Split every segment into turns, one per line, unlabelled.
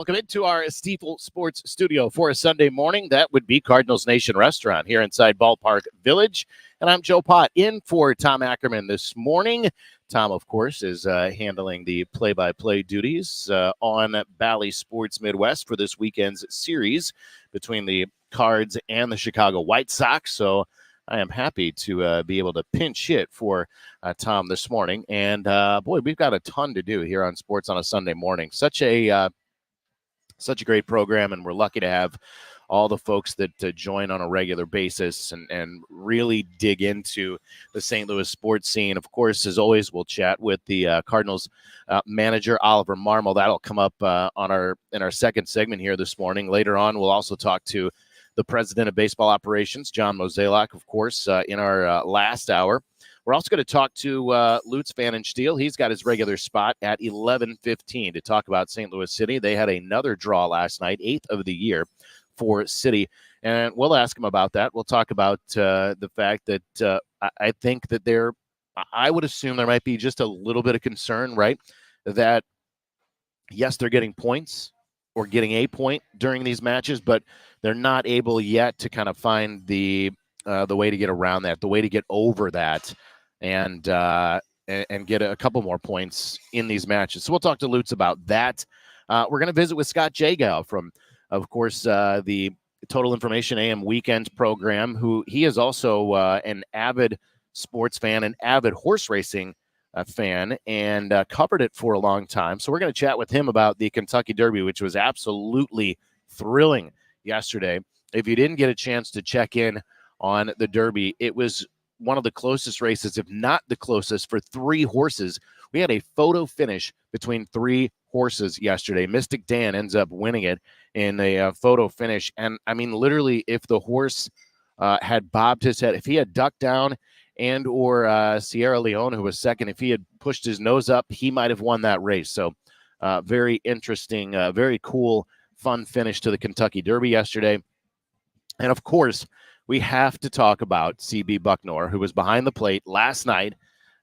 Welcome into our Steeple Sports Studio for a Sunday morning. That would be Cardinals Nation Restaurant here inside Ballpark Village. And I'm Joe Pott in for Tom Ackerman this morning. Tom, of course, is handling the play-by-play duties on Bally Sports Midwest for this weekend's series between the Cards and the Chicago White Sox. So I am happy to be able to pinch hit for Tom this morning. And, boy, we've got a ton to do here on Sports on a Sunday morning. Such a great program, and we're lucky to have all the folks that join on a regular basis and really dig into the St. Louis sports scene. Of course, as always, we'll chat with the Cardinals manager, Oliver Marmol. That'll come up in our second segment here this morning. Later on, we'll also talk to the president of baseball operations, John Mozeliak, of course, in our last hour. We're also going to talk to Lutz Van and Steel. He's got his regular spot at 11:15 to talk about St. Louis City. They had another draw last night, 8th of the year for City, and we'll ask him about that. We'll talk about the fact that I think that I would assume there might be just a little bit of concern, right, that, yes, they're getting points or getting a point during these matches, but they're not able yet to kind of find the way to get around that, the way to get over that, and get a couple more points in these matches. So we'll talk to Lutz about that. We're going to visit with Scott Jagow from, of course, the Total Information AM Weekends program, who he is also an avid sports fan, an avid horse racing fan, and covered it for a long time. So we're going to chat with him about the Kentucky Derby, which was absolutely thrilling yesterday. If you didn't get a chance to check in on the Derby, it was one of the closest races, if not the closest, for three horses. We had a photo finish between three horses yesterday. Mystic Dan ends up winning it in a photo finish. And, I mean, literally, if the horse had bobbed his head, if he had ducked down and or Sierra Leone, who was second, if he had pushed his nose up, he might have won that race. So very interesting, very cool, fun finish to the Kentucky Derby yesterday. And, of course, we have to talk about CB Bucknor, who was behind the plate last night.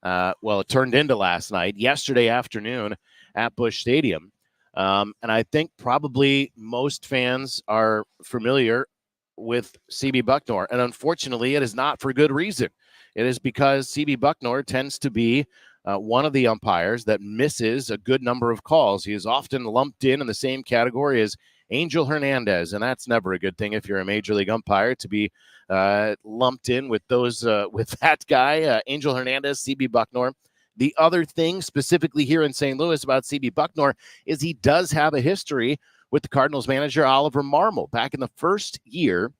It turned into last night, yesterday afternoon at Busch Stadium. And I think probably most fans are familiar with CB Bucknor. And unfortunately, it is not for good reason. It is because CB Bucknor tends to be one of the umpires that misses a good number of calls. He is often lumped in the same category as Angel Hernandez, and that's never a good thing if you're a major league umpire, to be lumped in with those with that guy, Angel Hernandez, CB Bucknor. The other thing specifically here in St. Louis about CB Bucknor is he does have a history with the Cardinals manager, Oliver Marmol. Back in the first year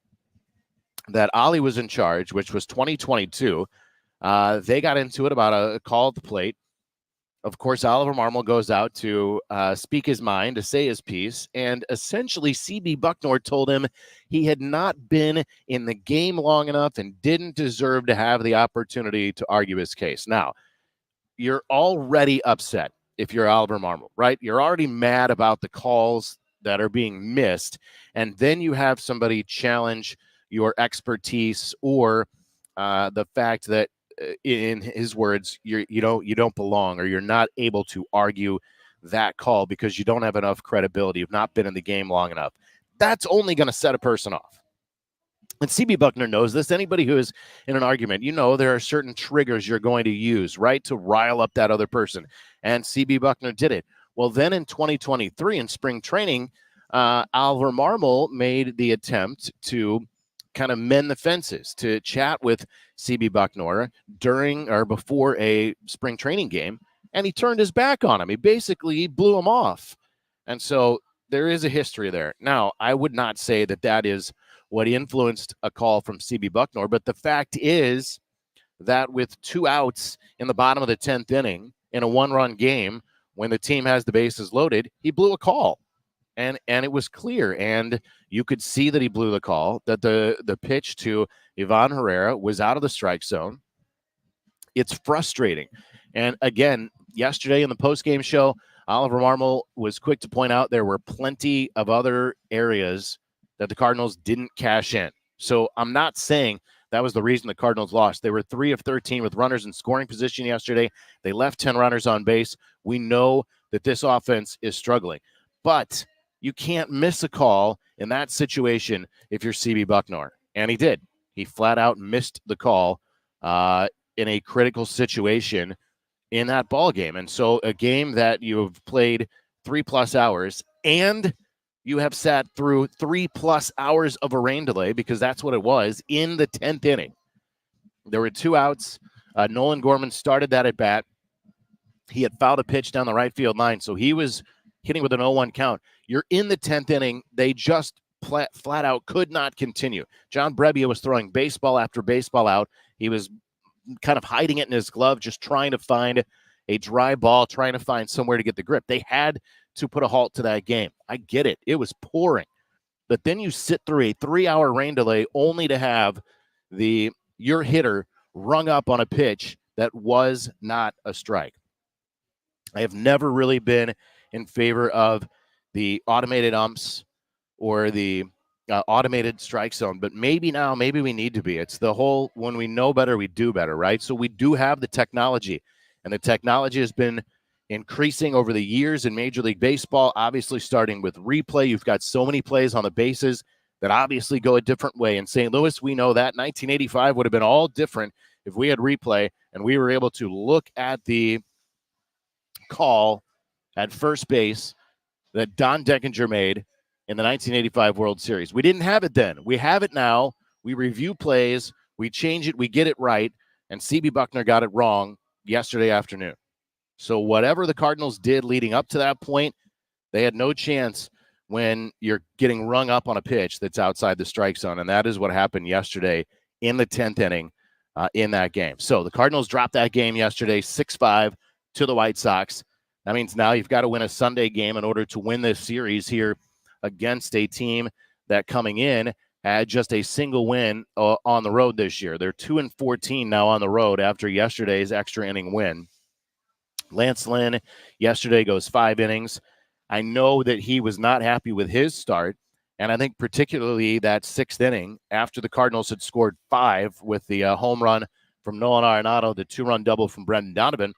that Ollie was in charge, which was 2022, they got into it about a call at the plate. Of course, Oliver Marmol goes out to speak his mind, to say his piece, and essentially CB Bucknor told him he had not been in the game long enough and didn't deserve to have the opportunity to argue his case. Now, you're already upset if you're Oliver Marmol, right? You're already mad about the calls that are being missed, and then you have somebody challenge your expertise or the fact that, in his words, you don't belong, or you're not able to argue that call because you don't have enough credibility. You've not been in the game long enough. That's only going to set a person off. And CB Bucknor knows this. Anybody who is in an argument, there are certain triggers you're going to use, right, to rile up that other person. And CB Bucknor did it. Well, then in 2023 in spring training, Oliver Marmol made the attempt to kind of mend the fences, to chat with CB Bucknor during or before a spring training game, and he turned his back on him. He basically blew him off. And so there is a history there. Now, I would not say that is what influenced a call from CB Bucknor, but the fact is that with 2 outs in the bottom of the 10th inning in a 1-run game, when the team has the bases loaded, he blew a call. And it was clear, and you could see that he blew the call, that the pitch to Ivan Herrera was out of the strike zone. It's frustrating. And again, yesterday in the postgame show, Oliver Marmol was quick to point out there were plenty of other areas that the Cardinals didn't cash in. So I'm not saying that was the reason the Cardinals lost. They were 3 of 13 with runners in scoring position yesterday. They left 10 runners on base. We know that this offense is struggling. But You can't miss a call in that situation if you're CB Bucknor. And he did. He flat out missed the call in a critical situation in that ball game. And so a game that you have played 3+ hours and you have sat through 3+ hours of a rain delay, because that's what it was, in the 10th inning. There were 2 outs. Nolan Gorman started that at bat. He had fouled a pitch down the right field line, so he was hitting with an 0-1 count. You're in the 10th inning. They just flat out could not continue. John Brebbia was throwing baseball after baseball out. He was kind of hiding it in his glove, just trying to find a dry ball, trying to find somewhere to get the grip. They had to put a halt to that game. I get it. It was pouring. But then you sit through a 3-hour rain delay only to have your hitter rung up on a pitch that was not a strike. I have never really been in favor of the automated umps or the automated strike zone, but maybe now, maybe we need to be. It's the whole, when we know better, we do better, right? So we do have the technology, and the technology has been increasing over the years in Major League Baseball, obviously starting with replay. You've got so many plays on the bases that obviously go a different way. In St. Louis, we know that 1985 would have been all different if we had replay and we were able to look at the call at first base that Don Deckinger made in the 1985 World Series. We didn't have it then. We have it now. We review plays, we change it, we get it right, and CB Bucknor got it wrong yesterday afternoon. So whatever the Cardinals did leading up to that point, they had no chance when you're getting rung up on a pitch that's outside the strike zone, and that is what happened yesterday in the 10th inning in that game. So the Cardinals dropped that game yesterday 6-5 to the White Sox. That means now you've got to win a Sunday game in order to win this series here against a team that coming in had just a single win on the road this year. They're 2-14 now on the road after yesterday's extra inning win. Lance Lynn yesterday goes 5 innings. I know that he was not happy with his start, and I think particularly that 6th inning after the Cardinals had scored 5 with the home run from Nolan Arenado, the 2-run double from Brendan Donovan,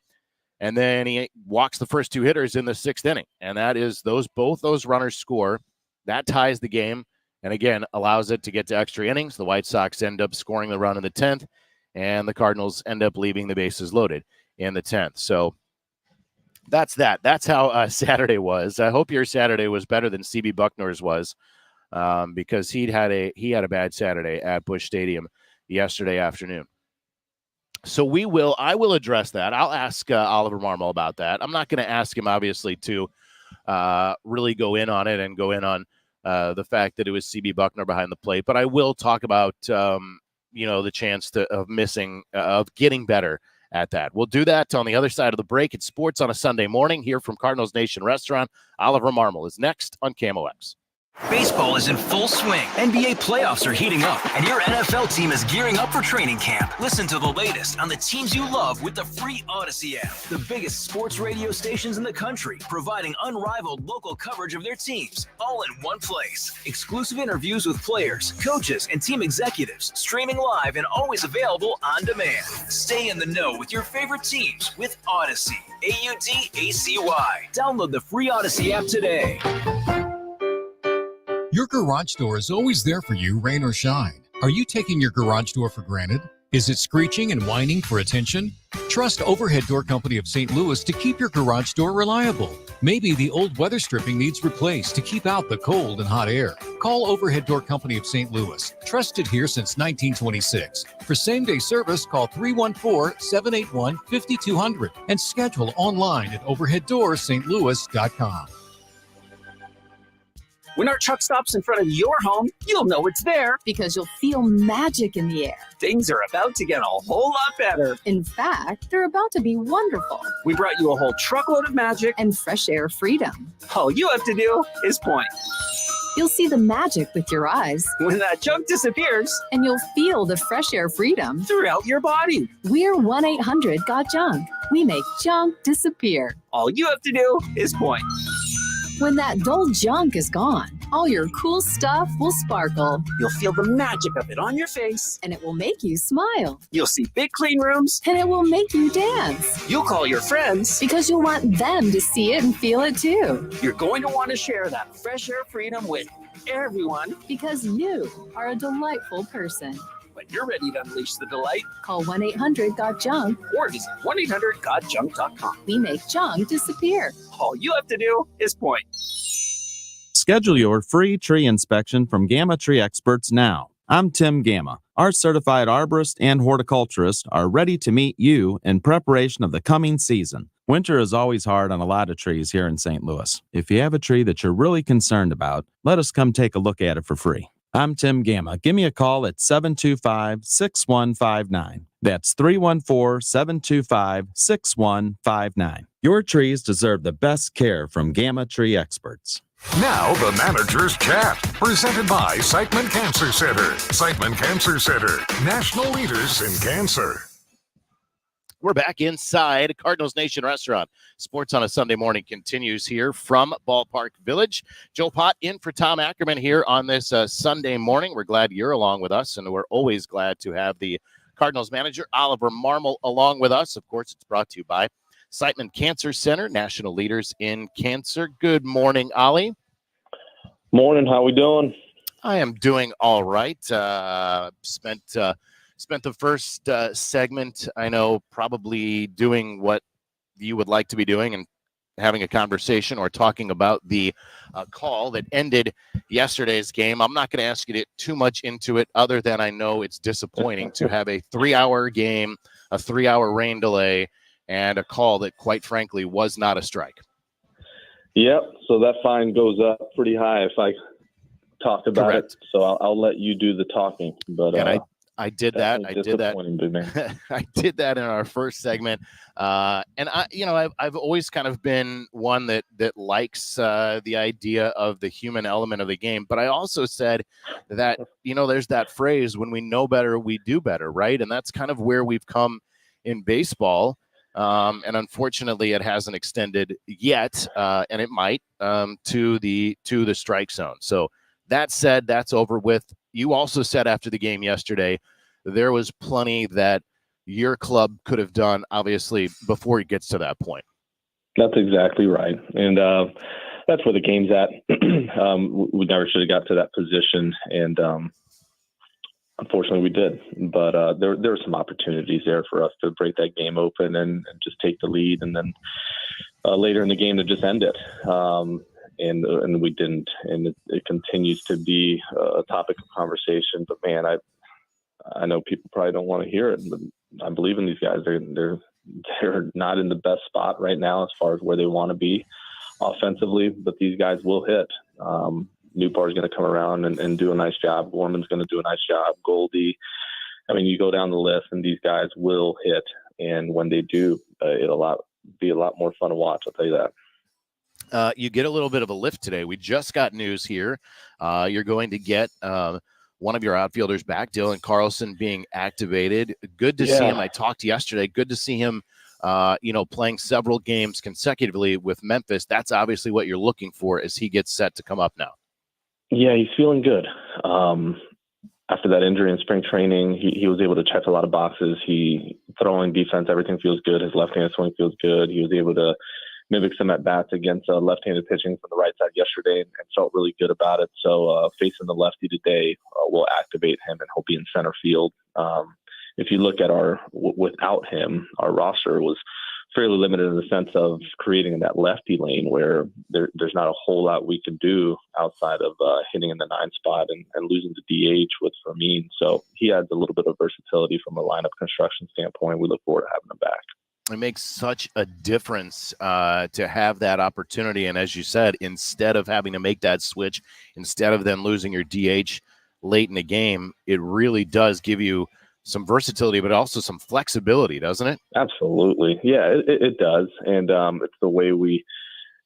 and then he walks the first 2 hitters in the 6th inning, and that is both those runners score. That ties the game, and again allows it to get to extra innings. The White Sox end up scoring the run in the 10th, and the Cardinals end up leaving the bases loaded in the 10th. So that's that. That's how Saturday was. I hope your Saturday was better than CB Bucknor's was, because he had a bad Saturday at Busch Stadium yesterday afternoon. So I will address that. I'll ask Oliver Marmol about that. I'm not going to ask him, obviously, to really go in on it and go in on the fact that it was CB Bucknor behind the plate, but I will talk about the chance of getting better at that. We'll do that on the other side of the break. It's Sports on a Sunday morning here from Cardinals Nation Restaurant. Oliver Marmol is next on KMOX.
Baseball is in full swing. NBA playoffs are heating up, and your NFL team is gearing up for training camp. Listen to the latest on the teams you love with the free Odyssey app. The biggest sports radio stations in the country, providing unrivaled local coverage of their teams, all in one place. Exclusive interviews with players, coaches, and team executives, streaming live and always available on demand. Stay in the know with your favorite teams with Odyssey. AUDACY. Download the free Odyssey app today.
Your garage door is always there for you, rain or shine. Are you taking your garage door for granted? Is it screeching and whining for attention? Trust Overhead Door Company of St. Louis to keep your garage door reliable. Maybe the old weather stripping needs replaced to keep out the cold and hot air. Call Overhead Door Company of St. Louis, trusted here since 1926. For same-day service, call 314-781-5200 and schedule online at overheaddoorsstlouis.com.
When our truck stops in front of your home, you'll know it's there.
Because you'll feel magic in the air.
Things are about to get a whole lot better.
In fact, they're about to be wonderful.
We brought you a whole truckload of magic
and fresh air freedom.
All you have to do is point.
You'll see the magic with your eyes.
When that junk disappears.
And you'll feel the fresh air freedom
throughout your body.
We're 1-800-GOT-JUNK. We make junk disappear.
All you have to do is point.
When that dull junk is gone, All your cool stuff will sparkle,
You'll feel the magic of it on your face.
and it will make you smile,
You'll see big clean rooms.
and it will make you dance
You'll call your friends.
because you'll want them to see it and feel it too.
You're going to want to share that fresh air freedom with everyone.
Because you are a delightful person.
When you're ready to unleash the delight,
Call 1-800-GOT-JUNK.
or visit 1-800-GOT-JUNK.com.
We make junk disappear.
All you have to do is point.
Schedule your free tree inspection from Gamma Tree Experts now. I'm Tim Gamma. Our certified arborist and horticulturist are ready to meet you in preparation of the coming season. Winter is always hard on a lot of trees here in St. Louis. If you have a tree that you're really concerned about, let us come take a look at it for free. I'm Tim Gamma. Give me a call at 725-6159. That's 314-725-6159. Your trees deserve the best care from Gamma Tree Experts.
Now the Manager's Chat, presented by Siteman Cancer Center. Siteman Cancer Center, national leaders in cancer.
We're back inside Cardinals Nation Restaurant. Sports on a Sunday morning continues here from Ballpark Village. Joe Pott in for Tom Ackerman here on this Sunday morning. We're glad you're along with us, and we're always glad to have the Cardinals manager, Oliver Marmol, along with us. Of course, it's brought to you by Siteman Cancer Center, national leaders in cancer. Good morning, Ollie.
Morning. How we doing?
I am doing all right. Spent the first segment, I know, probably doing what you would like to be doing and having a conversation or talking about the call that ended yesterday's game. I'm not going to ask you to get too much into it other than I know it's disappointing to have a 3-hour game, a 3-hour rain delay, and a call that, quite frankly, was not a strike.
Yep. So that fine goes up pretty high if I talk about
Correct.
it. So I'll let you do the talking. But
And I did that.
I did that.
I did that in our first segment. And I've always kind of been one that likes the idea of the human element of the game. But I also said that, there's that phrase, when we know better, we do better. Right. And that's kind of where we've come in baseball. And unfortunately, it hasn't extended yet, and it might to the strike zone. So that said, that's over with. You also said after the game yesterday, there was plenty that your club could have done, obviously, before it gets to that point.
That's exactly right. And that's where the game's at. We never should have got to that position. And unfortunately, we did. But there were some opportunities there for us to break that game open and just take the lead. And then later in the game to just end it. And we didn't. And it continues to be a topic of conversation. But, man, I know people probably don't want to hear it, but I believe in these guys. They're not in the best spot right now as far as where they want to be offensively, but these guys will hit. Newpar's going to come around and do a nice job. Gorman's going to do a nice job. Goldie. I mean, you go down the list, and these guys will hit. And when they do, it'll be a lot more fun to watch. I'll tell you that.
You get a little bit of a lift today. We just got news here. You're going to get one of your outfielders back, Dylan Carlson, being activated. Good to see him. I talked yesterday. Good to see him, playing several games consecutively with Memphis. That's obviously what you're looking for as he gets set to come up now.
Yeah, he's feeling good. After that injury in spring training, he was able to check a lot of boxes. Throwing defense, everything feels good. His left-handed swing feels good. He was able to mimic some at-bats against left-handed pitching from the right side yesterday and felt really good about it. So facing the lefty today will activate him, and he'll be in center field. If you look at without him, our roster was fairly limited in the sense of creating that lefty lane where there's not a whole lot we can do outside of hitting in the 9 spot and losing the DH with Fermin. So he adds a little bit of versatility from a lineup construction standpoint. We look forward to having him back.
It makes such a difference to have that opportunity. And as you said, instead of having to make that switch, instead of then losing your DH late in the game, it really does give you some versatility, but also some flexibility, doesn't it?
Absolutely. Yeah, it does. And it's the way we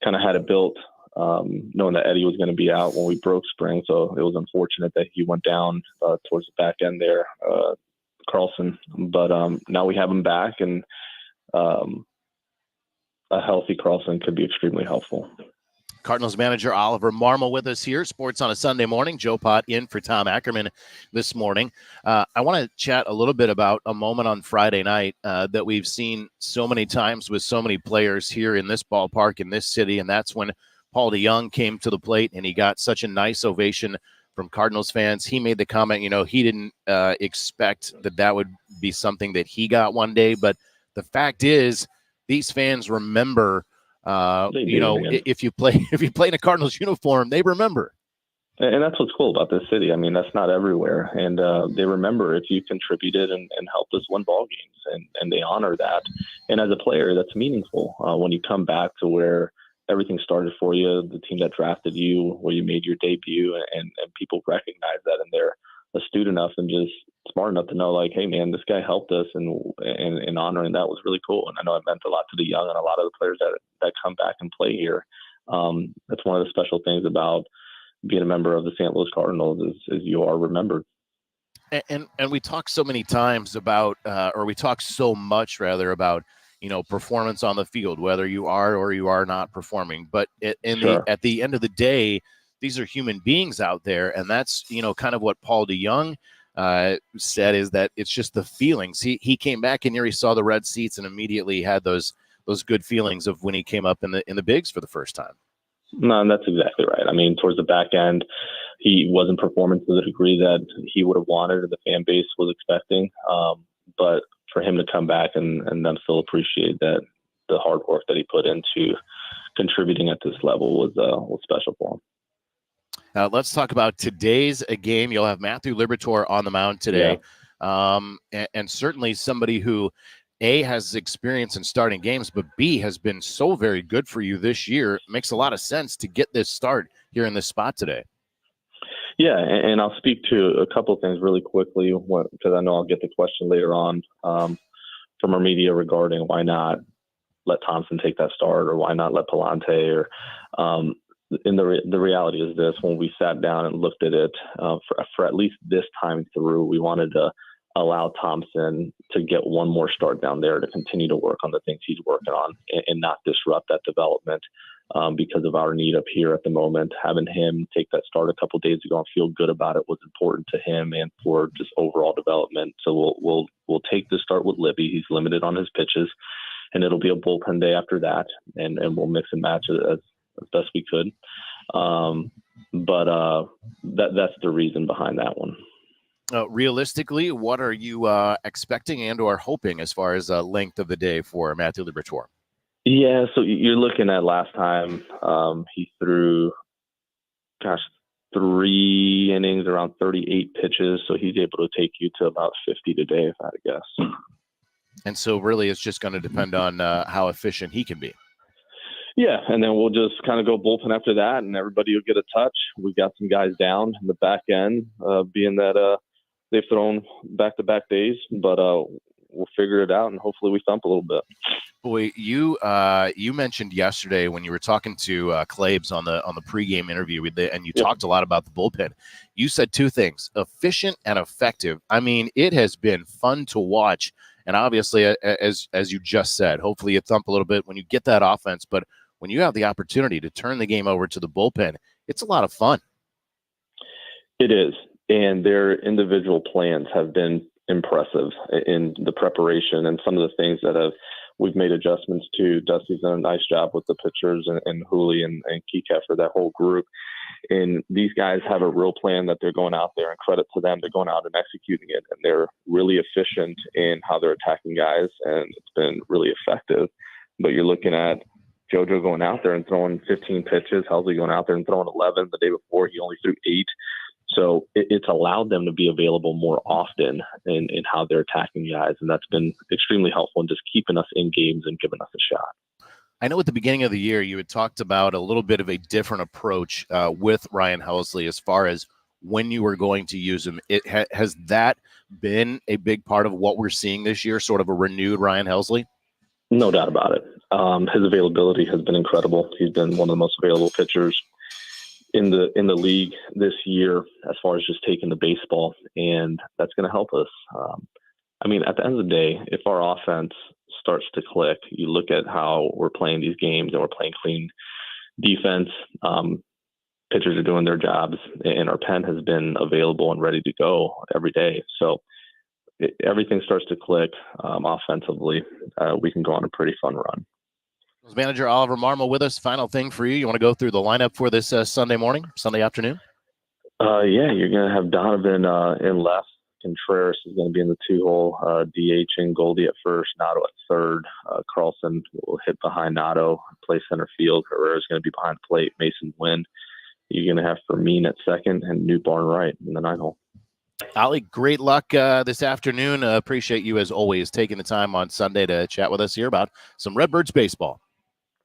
kind of had it built, knowing that Eddie was going to be out when we broke spring. So it was unfortunate that he went down towards the back end there, Carlson. But now we have him back, and a healthy Carlson could be extremely helpful.
Cardinals manager Oliver Marmol with us here. Sports on a Sunday morning. Joe Pott in for Tom Ackerman this morning. I want to chat a little bit about a moment on Friday night that we've seen so many times with so many players here in this ballpark in this city, and that's when Paul DeJong came to the plate and he got such a nice ovation from Cardinals fans. He made the comment, he didn't expect that would be something that he got one day, but the fact is these fans remember. If you play in a Cardinals uniform, they remember.
And that's what's cool about this city. I mean, that's not everywhere. And they remember if you contributed and helped us win ball games, and they honor that. And as a player, that's meaningful when you come back to where everything started for you, the team that drafted you, where you made your debut, and people recognize that, and they're astute enough and just smart enough to know, like, hey, man, this guy helped us, and honoring that was really cool. And I know it meant a lot to the young and a lot of the players that come back and play here. That's one of the special things about being a member of the St. Louis Cardinals is you are remembered.
And we talk so many times about, or we talk so much rather about, performance on the field, whether you are or you are not performing. But at the end of the day, these are human beings out there, and that's kind of what Paul DeJong said, is that it's just the feelings. He came back in here, he saw the red seats, and immediately had those good feelings of when he came up in the bigs for the first time.
No, and that's exactly right. I mean, towards the back end, he wasn't performing to the degree that he would have wanted or the fan base was expecting. But for him to come back and them still appreciate that the hard work that he put into contributing at this level was special for him.
Let's talk about today's game. You'll have Matthew Liberatore on the mound today. Yeah. And certainly somebody who, A, has experience in starting games, but B, has been so very good for you this year. It makes a lot of sense to get this start here in this spot today.
Yeah, and I'll speak to a couple of things really quickly, because I know I'll get the question later on from our media regarding why not let Thompson take that start, or why not let Palante, or the reality is this: when we sat down and looked at it for at least this time through, we wanted to allow Thompson to get one more start down there to continue to work on the things he's working on and not disrupt that development because of our need up here at the moment. Having him take that start a couple of days ago and feel good about it was important to him and for just overall development. So we'll take the start with Libby. He's limited on his pitches, and it'll be a bullpen day after that, and we'll mix and match as best we could. But that's the reason behind that one.
Realistically, what are you expecting and or hoping as far as length of the day for Matthew Liberatore?
Yeah, so you're looking at last time he threw, 3 innings, around 38 pitches. So he's able to take you to about 50 today, if I had to guess. And
so really it's just going to depend on how efficient he can be.
Yeah, and then we'll just kind of go bullpen after that, and everybody will get a touch. We got some guys down in the back end, being that they've thrown back-to-back days, but we'll figure it out, and hopefully we thump a little bit.
Boy, you mentioned yesterday when you were talking to Claibs on the pregame interview, and you talked a lot about the bullpen. You said 2 things: efficient and effective. I mean, it has been fun to watch, and obviously, as you just said, hopefully you thump a little bit when you get that offense. But when you have the opportunity to turn the game over to the bullpen, it's a lot of fun.
It is, and their individual plans have been impressive in the preparation and some of the things that we've made adjustments to. Dusty's done a nice job with the pitchers and Hooley and Keycat for that whole group. And these guys have a real plan that they're going out there, and credit to them. They're going out and executing it, and they're really efficient in how they're attacking guys, and it's been really effective. But you're looking at JoJo going out there and throwing 15 pitches, Helsley going out there and throwing 11. The day before, he only threw 8. So it's allowed them to be available more often in how they're attacking guys. And that's been extremely helpful in just keeping us in games and giving us a shot.
I know at the beginning of the year, you had talked about a little bit of a different approach with Ryan Helsley as far as when you were going to use him. Has that been a big part of what we're seeing this year, sort of a renewed Ryan Helsley?
No doubt about it. His availability has been incredible. He's been one of the most available pitchers in the league this year as far as just taking the baseball, and that's going to help us. I mean, at the end of the day, if our offense starts to click, you look at how we're playing these games and we're playing clean defense, pitchers are doing their jobs, and our pen has been available and ready to go every day. So everything starts to click offensively. We can go on a pretty fun run.
Manager Oliver Marmol with us. Final thing for you. You want to go through the lineup for this Sunday afternoon?
Yeah, you're going to have Donovan in left. Contreras is going to be in the 2-hole, DH and Goldie at first, Nato at third. Carlson will hit behind Nato, play center field. Herrera's going to be behind the plate. Mason Wind. You're going to have Fermin at second and Newbarn right in the 9-hole.
Ollie, great luck this afternoon. Appreciate you, as always, taking the time on Sunday to chat with us here about some Redbirds baseball.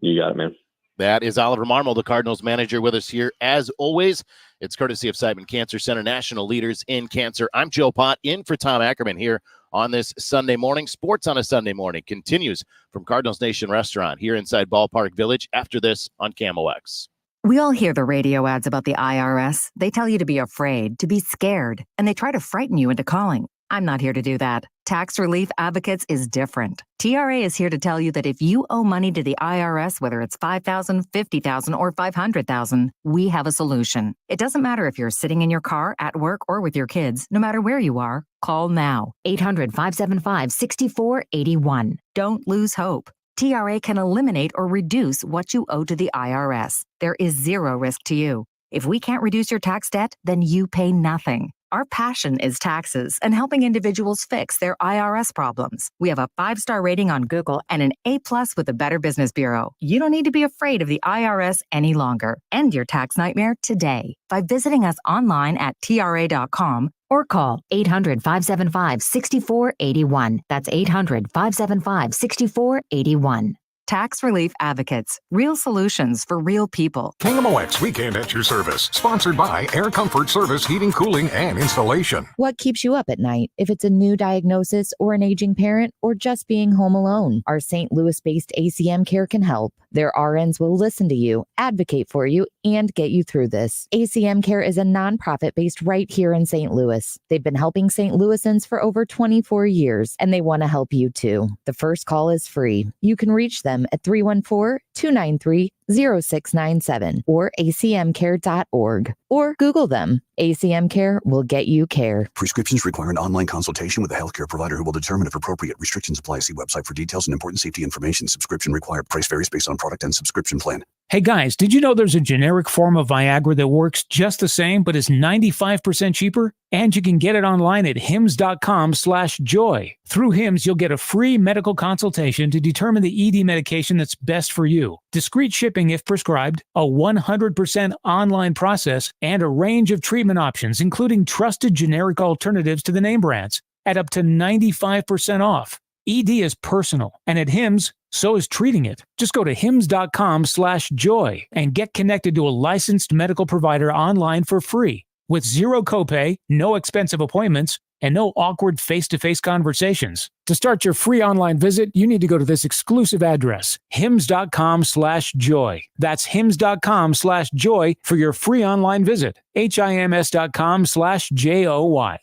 You got it, man.
That is Oliver Marmol, the Cardinals manager, with us here. As always, it's courtesy of Siteman Cancer Center, national leaders in cancer. I'm Joe Pott, in for Tom Ackerman here on this Sunday morning. Sports on a Sunday morning continues from Cardinals Nation Restaurant here inside Ballpark Village after this on Camo X.
We all hear the radio ads about the IRS. They tell you to be afraid, to be scared, and they try to frighten you into calling. I'm not here to do that. Tax Relief Advocates is different. TRA is here to tell you that if you owe money to the IRS, whether it's $5,000, $50,000, or $500,000, we have a solution. It doesn't matter if you're sitting in your car, at work, or with your kids. No matter where you are, call now. 800-575-6481. Don't lose hope. TRA can eliminate or reduce what you owe to the IRS. There is zero risk to you. If we can't reduce your tax debt, then you pay nothing. Our passion is taxes and helping individuals fix their IRS problems. We have a 5-star rating on Google and an A+ with the Better Business Bureau. You don't need to be afraid of the IRS any longer. End your tax nightmare today by visiting us online at TRA.com or call 800-575-6481. That's 800-575-6481. Tax Relief Advocates. Real solutions for real people.
KMOX Weekend at your service. Sponsored by Air Comfort Service Heating, Cooling, and Installation.
What keeps you up at night? If it's a new diagnosis or an aging parent or just being home alone, our St. Louis-based ACM Care can help. Their RNs will listen to you, advocate for you, and get you through this. ACM Care is a nonprofit based right here in St. Louis. They've been helping St. Louisans for over 24 years, and they want to help you too. The first call is free. You can reach them at 314-293-0697 or acmcare.org or Google them. ACM Care will get you care.
Prescriptions require an online consultation with a healthcare provider who will determine if appropriate. Restrictions apply. See website for details and important safety information. Subscription required. Price varies based on product and subscription plan.
Hey guys, did you know there's a generic form of Viagra that works just the same but is 95% cheaper? And you can get it online at hims.com/joy. Through Hims, you'll get a free medical consultation to determine the ED medication that's best for you. Discreet shipping if prescribed, a 100% online process, and a range of treatment options, including trusted generic alternatives to the name brands, at up to 95% off. ED is personal, and at Hims, so is treating it. Just go to hims.com/joy and get connected to a licensed medical provider online for free with zero copay, no expensive appointments, and no awkward face-to-face conversations. To start your free online visit, you need to go to this exclusive address, hims.com/joy. That's hims.com/joy for your free online visit. HIMS.com/JOY.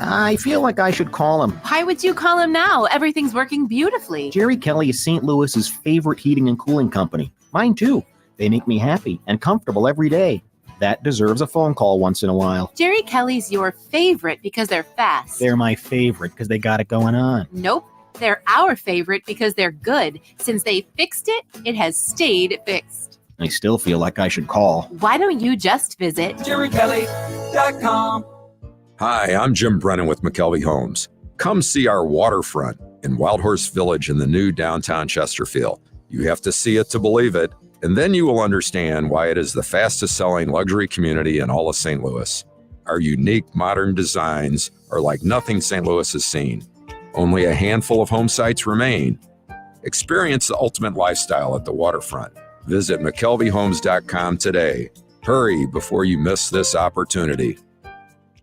I feel like I should call him.
Why would you call him now? Everything's working beautifully.
Jerry Kelly is St. Louis's favorite heating and cooling company. Mine too. They make me happy and comfortable every day. That deserves a phone call once in a while.
Jerry Kelly's your favorite because they're fast.
They're my favorite because they got it going on.
Nope. They're our favorite because they're good. Since they fixed it, it has stayed fixed.
I still feel like I should call.
Why don't you just visit
JerryKelly.com? Hi, I'm Jim Brennan with McKelvey Homes. Come see our waterfront in Wild Horse Village in the new downtown Chesterfield. You have to see it to believe it, and then you will understand why it is the fastest selling luxury community in all of St. Louis. Our unique modern designs are like nothing St. Louis has seen. Only a handful of home sites remain. Experience the ultimate lifestyle at the waterfront. Visit McKelveyHomes.com today. Hurry before you miss this opportunity.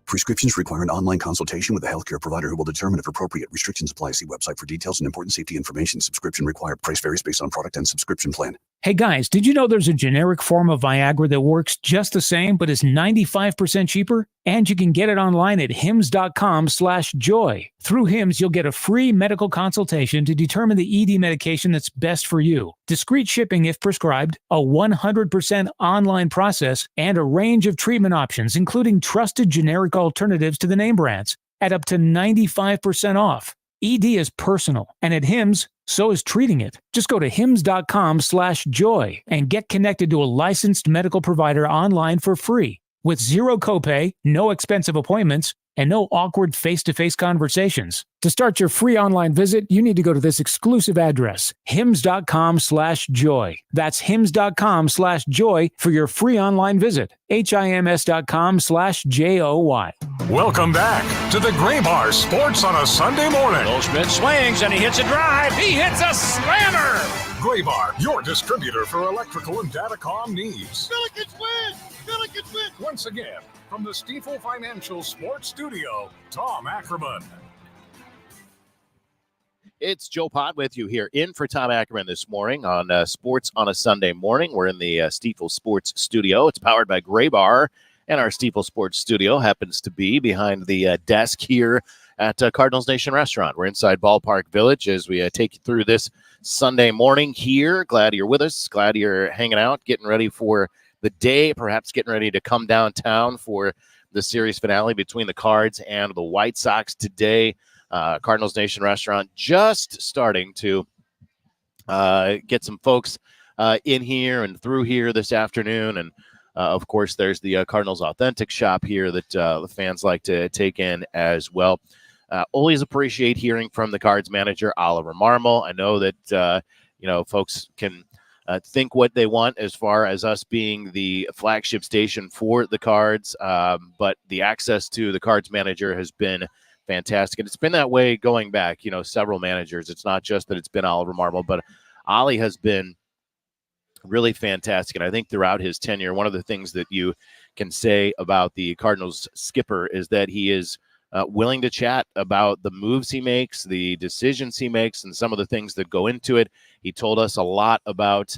Prescriptions require an online consultation with a healthcare provider who will determine if appropriate. Restrictions apply. See website for details and important safety information. Subscription required. Price varies based on product and subscription plan.
Hey guys, did you know there's a generic form of Viagra that works just the same but is 95% cheaper? And you can get it online at hims.com/joy. Through Hims, you'll get a free medical consultation to determine the ED medication that's best for you. Discreet shipping if prescribed, a 100% online process, and a range of treatment options, including trusted generic alternatives to the name brands, at up to 95% off. ED is personal, and at Hims, so is treating it. Just go to hims.com/joy and get connected to a licensed medical provider online for free with zero copay, no expensive appointments, and no awkward face-to-face conversations. To start your free online visit, you need to go to this exclusive address, hims.com/joy. That's hims.com/joy for your free online visit. hims.com/joy.
Welcome back to the Gray Bar Sports on a Sunday morning.
Goldschmidt swings and he hits a drive. He hits a slammer.
Gray Bar, your distributor for electrical and datacom needs.
Billikens win. Billikens win.
Once again, from the Stifel Financial Sports Studio, Tom Ackerman.
It's Joe Pott with you here in for Tom Ackerman this morning on Sports on a Sunday morning. We're in the Stifel Sports Studio. It's powered by Gray Bar, and our Stifel Sports Studio happens to be behind the desk here at Cardinals Nation Restaurant. We're inside Ballpark Village as we take you through this Sunday morning here. Glad you're with us. Glad you're hanging out, getting ready for the day, perhaps getting ready to come downtown for the series finale between the Cards and the White Sox today. Cardinals Nation Restaurant just starting to get some folks in here and through here this afternoon. And, of course, there's the Cardinals Authentic Shop here that the fans like to take in as well. Always appreciate hearing from the Cards manager, Oliver Marmol. I know that, folks can think what they want as far as us being the flagship station for the Cards, but the access to the Cards manager has been fantastic. And it's been that way going back, several managers. It's not just that it's been Oliver Marmol, but Ollie has been really fantastic. And I think throughout his tenure, one of the things that you can say about the Cardinals skipper is that he is willing to chat about the moves he makes, the decisions he makes, and some of the things that go into it. He told us a lot about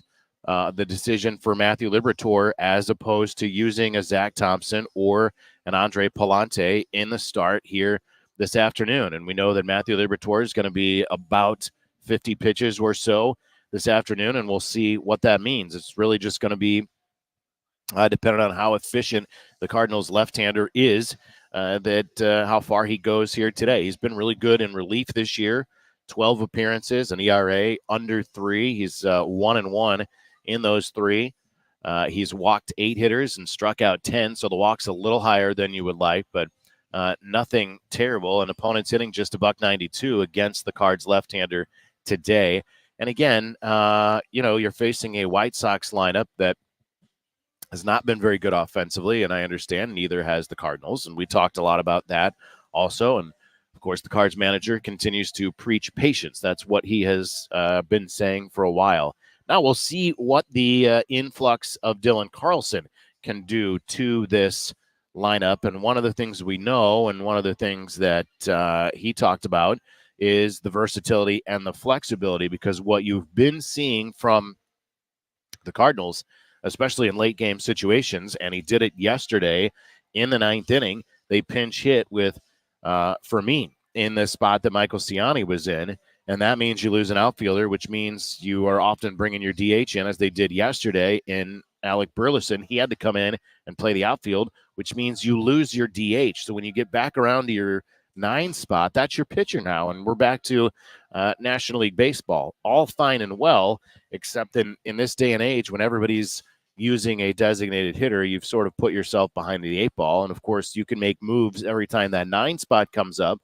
the decision for Matthew Liberatore as opposed to using a Zach Thompson or an Andre Palante in the start here this afternoon. And we know that Matthew Liberatore is going to be about 50 pitches or so this afternoon, and we'll see what that means. It's really just going to be dependent on how efficient the Cardinals left-hander is, how far he goes here today. He's been really good in relief this year, 12 appearances, an ERA under 3. He's 1-1 in those 3. He's walked 8 hitters and struck out 10, so the walk's a little higher than you would like, but nothing terrible. An opponent's hitting just $192 against the Cards left-hander today. And again, you're facing a White Sox lineup that has not been very good offensively, and I understand neither has the Cardinals, and we talked a lot about that also. And, of course, the Cards manager continues to preach patience. That's what he has been saying for a while. Now we'll see what the influx of Dylan Carlson can do to this lineup. And one of the things we know, and one of the things that he talked about, is the versatility and the flexibility, because what you've been seeing from the Cardinals, especially in late game situations, and he did it yesterday in the 9th inning, they pinch hit with Fermin in the spot that Michael Ciani was in, and that means you lose an outfielder, which means you are often bringing your DH in, as they did yesterday in Alec Burleson. He had to come in and play the outfield, which means you lose your DH. So when you get back around to your 9 spot, that's your pitcher now, and we're back to National League Baseball. All fine and well, except in this day and age when everybody's using a designated hitter, you've sort of put yourself behind the 8 ball, and of course you can make moves every time that 9 spot comes up.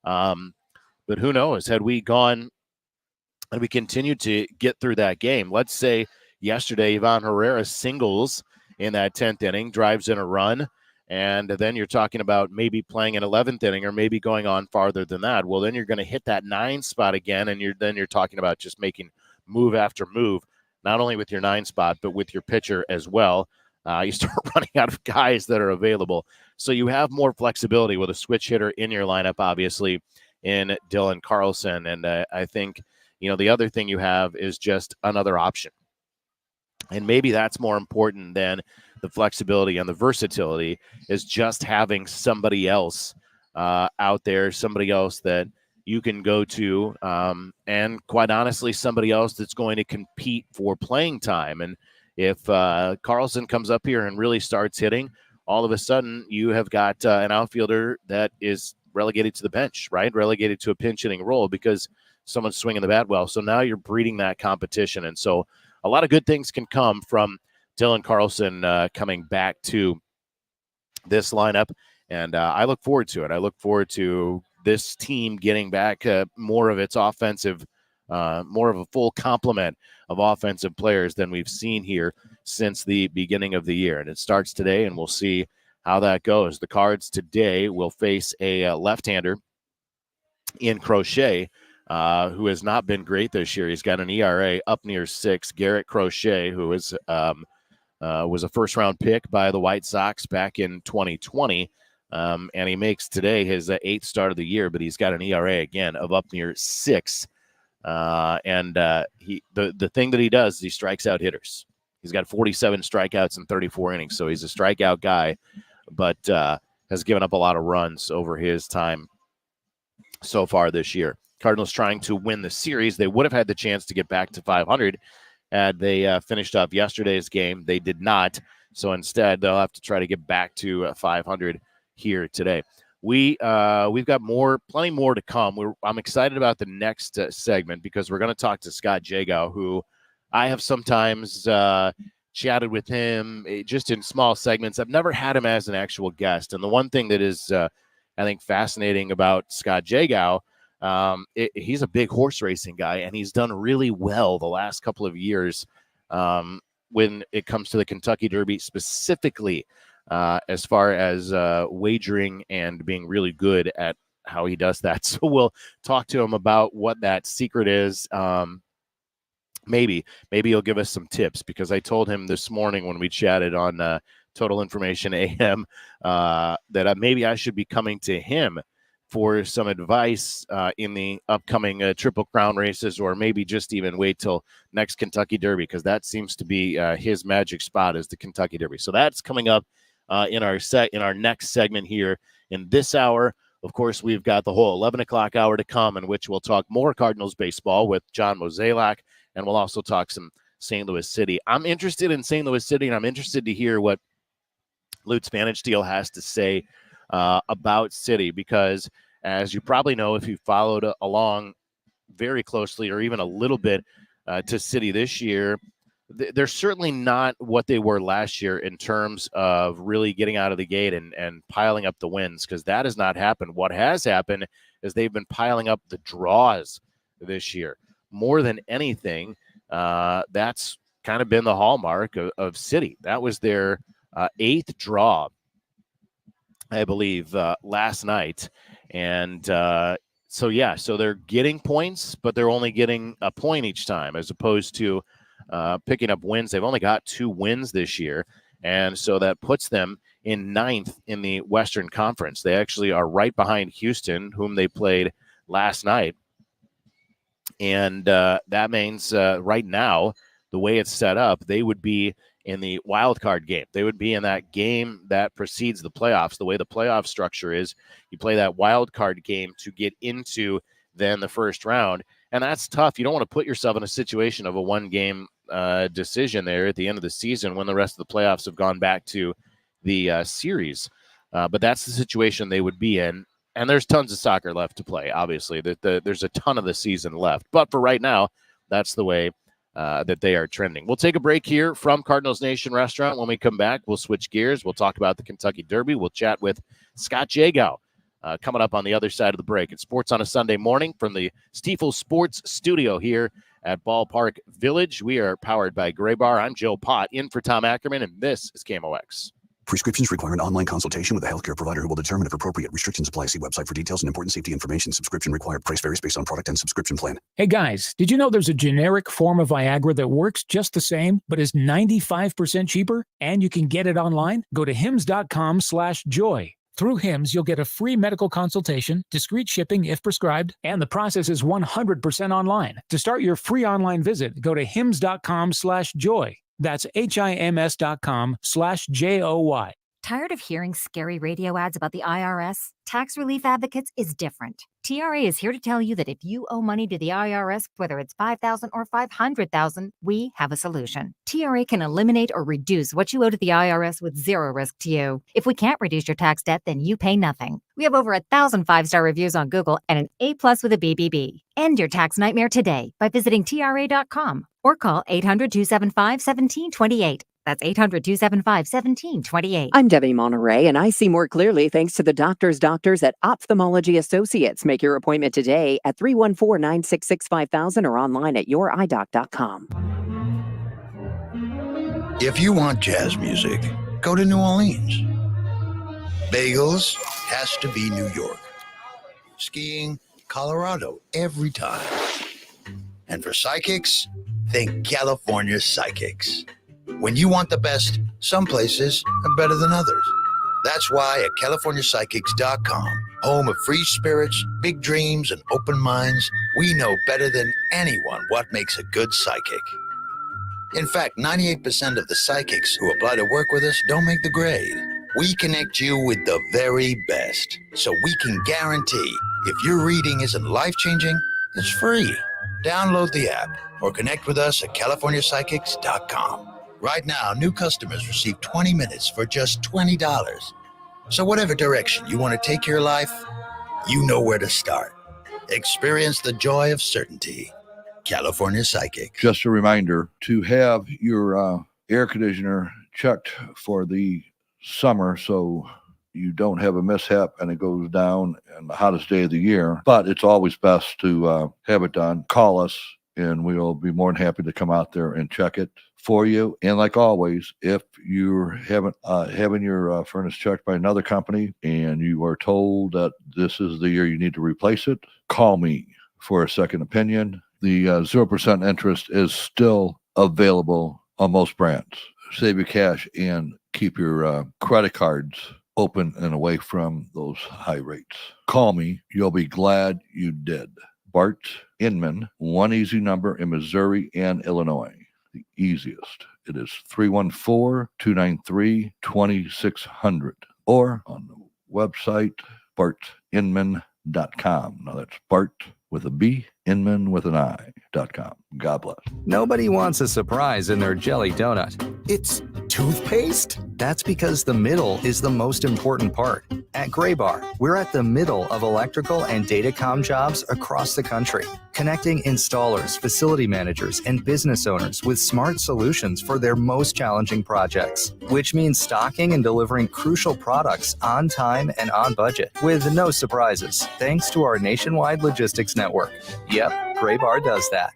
But who knows, had we continued to get through that game, let's say yesterday Ivan Herrera singles in that 10th inning, drives in a run, and then you're talking about maybe playing an 11th inning or maybe going on farther than that. Well, then you're going to hit that 9 spot again, and you're talking about just making move after move, not only with your 9 spot, but with your pitcher as well. You start running out of guys that are available. So you have more flexibility with a switch hitter in your lineup, obviously, in Dylan Carlson. And I think, the other thing you have is just another option. And maybe that's more important than the flexibility and the versatility, is just having somebody else out there, somebody else that you can go to, and quite honestly, somebody else that's going to compete for playing time. And if Carlson comes up here and really starts hitting, all of a sudden you have got an outfielder that is relegated to the bench, right? Relegated to a pinch hitting role because someone's swinging the bat well. So now you're breeding that competition. And so a lot of good things can come from Dylan Carlson coming back to this lineup. And I look forward to it. I look forward to this team getting back more of its offensive, more of a full complement of offensive players than we've seen here since the beginning of the year. And it starts today, and we'll see how that goes. The Cards today will face a left-hander in Crochet, who has not been great this year. He's got an ERA up near 6. Garrett Crochet, who is was a first-round pick by the White Sox back in 2020, and he makes today his 8th start of the year, but he's got an ERA, again, of up near 6. The thing that he does is he strikes out hitters. He's got 47 strikeouts in 34 innings, so he's a strikeout guy, but has given up a lot of runs over his time so far this year. Cardinals trying to win the series. They would have had the chance to get back to 500 had they finished up yesterday's game. They did not, so instead they'll have to try to get back to 500 here today. We've got plenty more to come. I'm excited about the next segment because we're going to talk to Scott Jagow, who I have sometimes chatted with him just in small segments. I've never had him as an actual guest. And the one thing that is, I think, fascinating about Scott Jagow, he's a big horse racing guy, and he's done really well the last couple of years when it comes to the Kentucky Derby specifically. As far as wagering and being really good at how he does that. So we'll talk to him about what that secret is. Maybe he'll give us some tips, because I told him this morning when we chatted on Total Information AM that maybe I should be coming to him for some advice in the upcoming Triple Crown races, or maybe just even wait till next Kentucky Derby, because that seems to be his magic spot, is the Kentucky Derby. So that's coming up in our next segment here in this hour. Of course, we've got the whole 11 o'clock hour to come, in which we'll talk more Cardinals baseball with John Mozeliak, and we'll also talk some St. Louis City. I'm interested in St. Louis City, and I'm interested to hear what Lutz Pfannenstiel has to say about City, because as you probably know, if you followed along very closely or even a little bit to City this year, they're certainly not what they were last year in terms of really getting out of the gate and piling up the wins, because that has not happened. What has happened is they've been piling up the draws this year. More than anything, that's kind of been the hallmark of City. That was their 8th draw, I believe, last night. And so they're getting points, but they're only getting a point each time, as opposed to picking up wins. They've only got 2 wins this year, and so that puts them in 9th in the Western Conference. They actually are right behind Houston, whom they played last night. And that means right now, the way it's set up, they would be in the wild card game. They would be in that game that precedes the playoffs. The way the playoff structure is, you play that wild card game to get into then the first round. And that's tough. You don't want to put yourself in a situation of a one-game decision there at the end of the season when the rest of the playoffs have gone back to the series. But that's the situation they would be in. And there's tons of soccer left to play, obviously. There's a ton of the season left. But for right now, that's the way that they are trending. We'll take a break here from Cardinals Nation Restaurant. When we come back, we'll switch gears. We'll talk about the Kentucky Derby. We'll chat with Scott Jagow coming up on the other side of the break. It's Sports on a Sunday Morning from the Stiefel Sports Studio here at Ballpark Village. We are powered by Gray Bar. I'm Joe Pott, in for Tom Ackerman, and this is KMOX.
Prescriptions require an online consultation with a healthcare provider who will determine if appropriate. Restrictions apply. See website for details and important safety information. Subscription required. Price varies based on product and subscription plan.
Hey guys, did you know there's a generic form of Viagra that works just the same, but is 95% cheaper? And you can get it online? Go to hims.com/joy. Through Hims, you'll get a free medical consultation, discreet shipping if prescribed, and the process is 100% online. To start your free online visit, go to hims.com/joy. That's HIMS.com/JOY.
Tired of hearing scary radio ads about the IRS? Tax Relief Advocates is different. TRA is here to tell you that if you owe money to the IRS, whether it's $5,000 or $500,000, we have a solution. TRA can eliminate or reduce what you owe to the IRS with zero risk to you. If we can't reduce your tax debt, then you pay nothing. We have over 1,000 5-star reviews on Google and an A+ with a BBB. End your tax nightmare today by visiting TRA.com or call 800-275-1728. That's 800-275-1728.
I'm Debbie Monterey, and I see more clearly thanks to the doctors at Ophthalmology Associates. Make your appointment today at 314-966-5000 or online at youridoc.com.
If you want jazz music, go to New Orleans. Bagels has to be New York. Skiing, Colorado, every time. And for psychics, think California Psychics. When you want the best, some places are better than others. That's why at CaliforniaPsychics.com, home of free spirits, big dreams, and open minds, we know better than anyone what makes a good psychic. In fact, 98% of the psychics who apply to work with us don't make the grade. We connect you with the very best, so we can guarantee if your reading isn't life-changing, it's free. Download the app or connect with us at CaliforniaPsychics.com. Right now, new customers receive 20 minutes for just $20. So whatever direction you want to take your life, you know where to start. Experience the joy of certainty. California Psychic.
Just a reminder to have your air conditioner checked for the summer so you don't have a mishap and it goes down on the hottest day of the year. But it's always best to have it done. Call us and we'll be more than happy to come out there and check it for you. And like always, if you're having your furnace checked by another company and you are told that this is the year you need to replace it, call me for a second opinion. The 0% interest is still available on most brands. Save your cash and keep your credit cards open and away from those high rates. Call me. You'll be glad you did. Bart Inman, one easy number in Missouri and Illinois. The easiest. It is 314-293-2600 or on the website bartinman.com. Now that's Bart with a B, Inman with an I.com. God bless.
Nobody wants a surprise in their jelly donut. It's toothpaste? That's because the middle is the most important part. At Graybar, we're at the middle of electrical and datacom jobs across the country, connecting installers, facility managers, and business owners with smart solutions for their most challenging projects, which means stocking and delivering crucial products on time and on budget with no surprises, thanks to our nationwide logistics network. Yep, Graybar does that.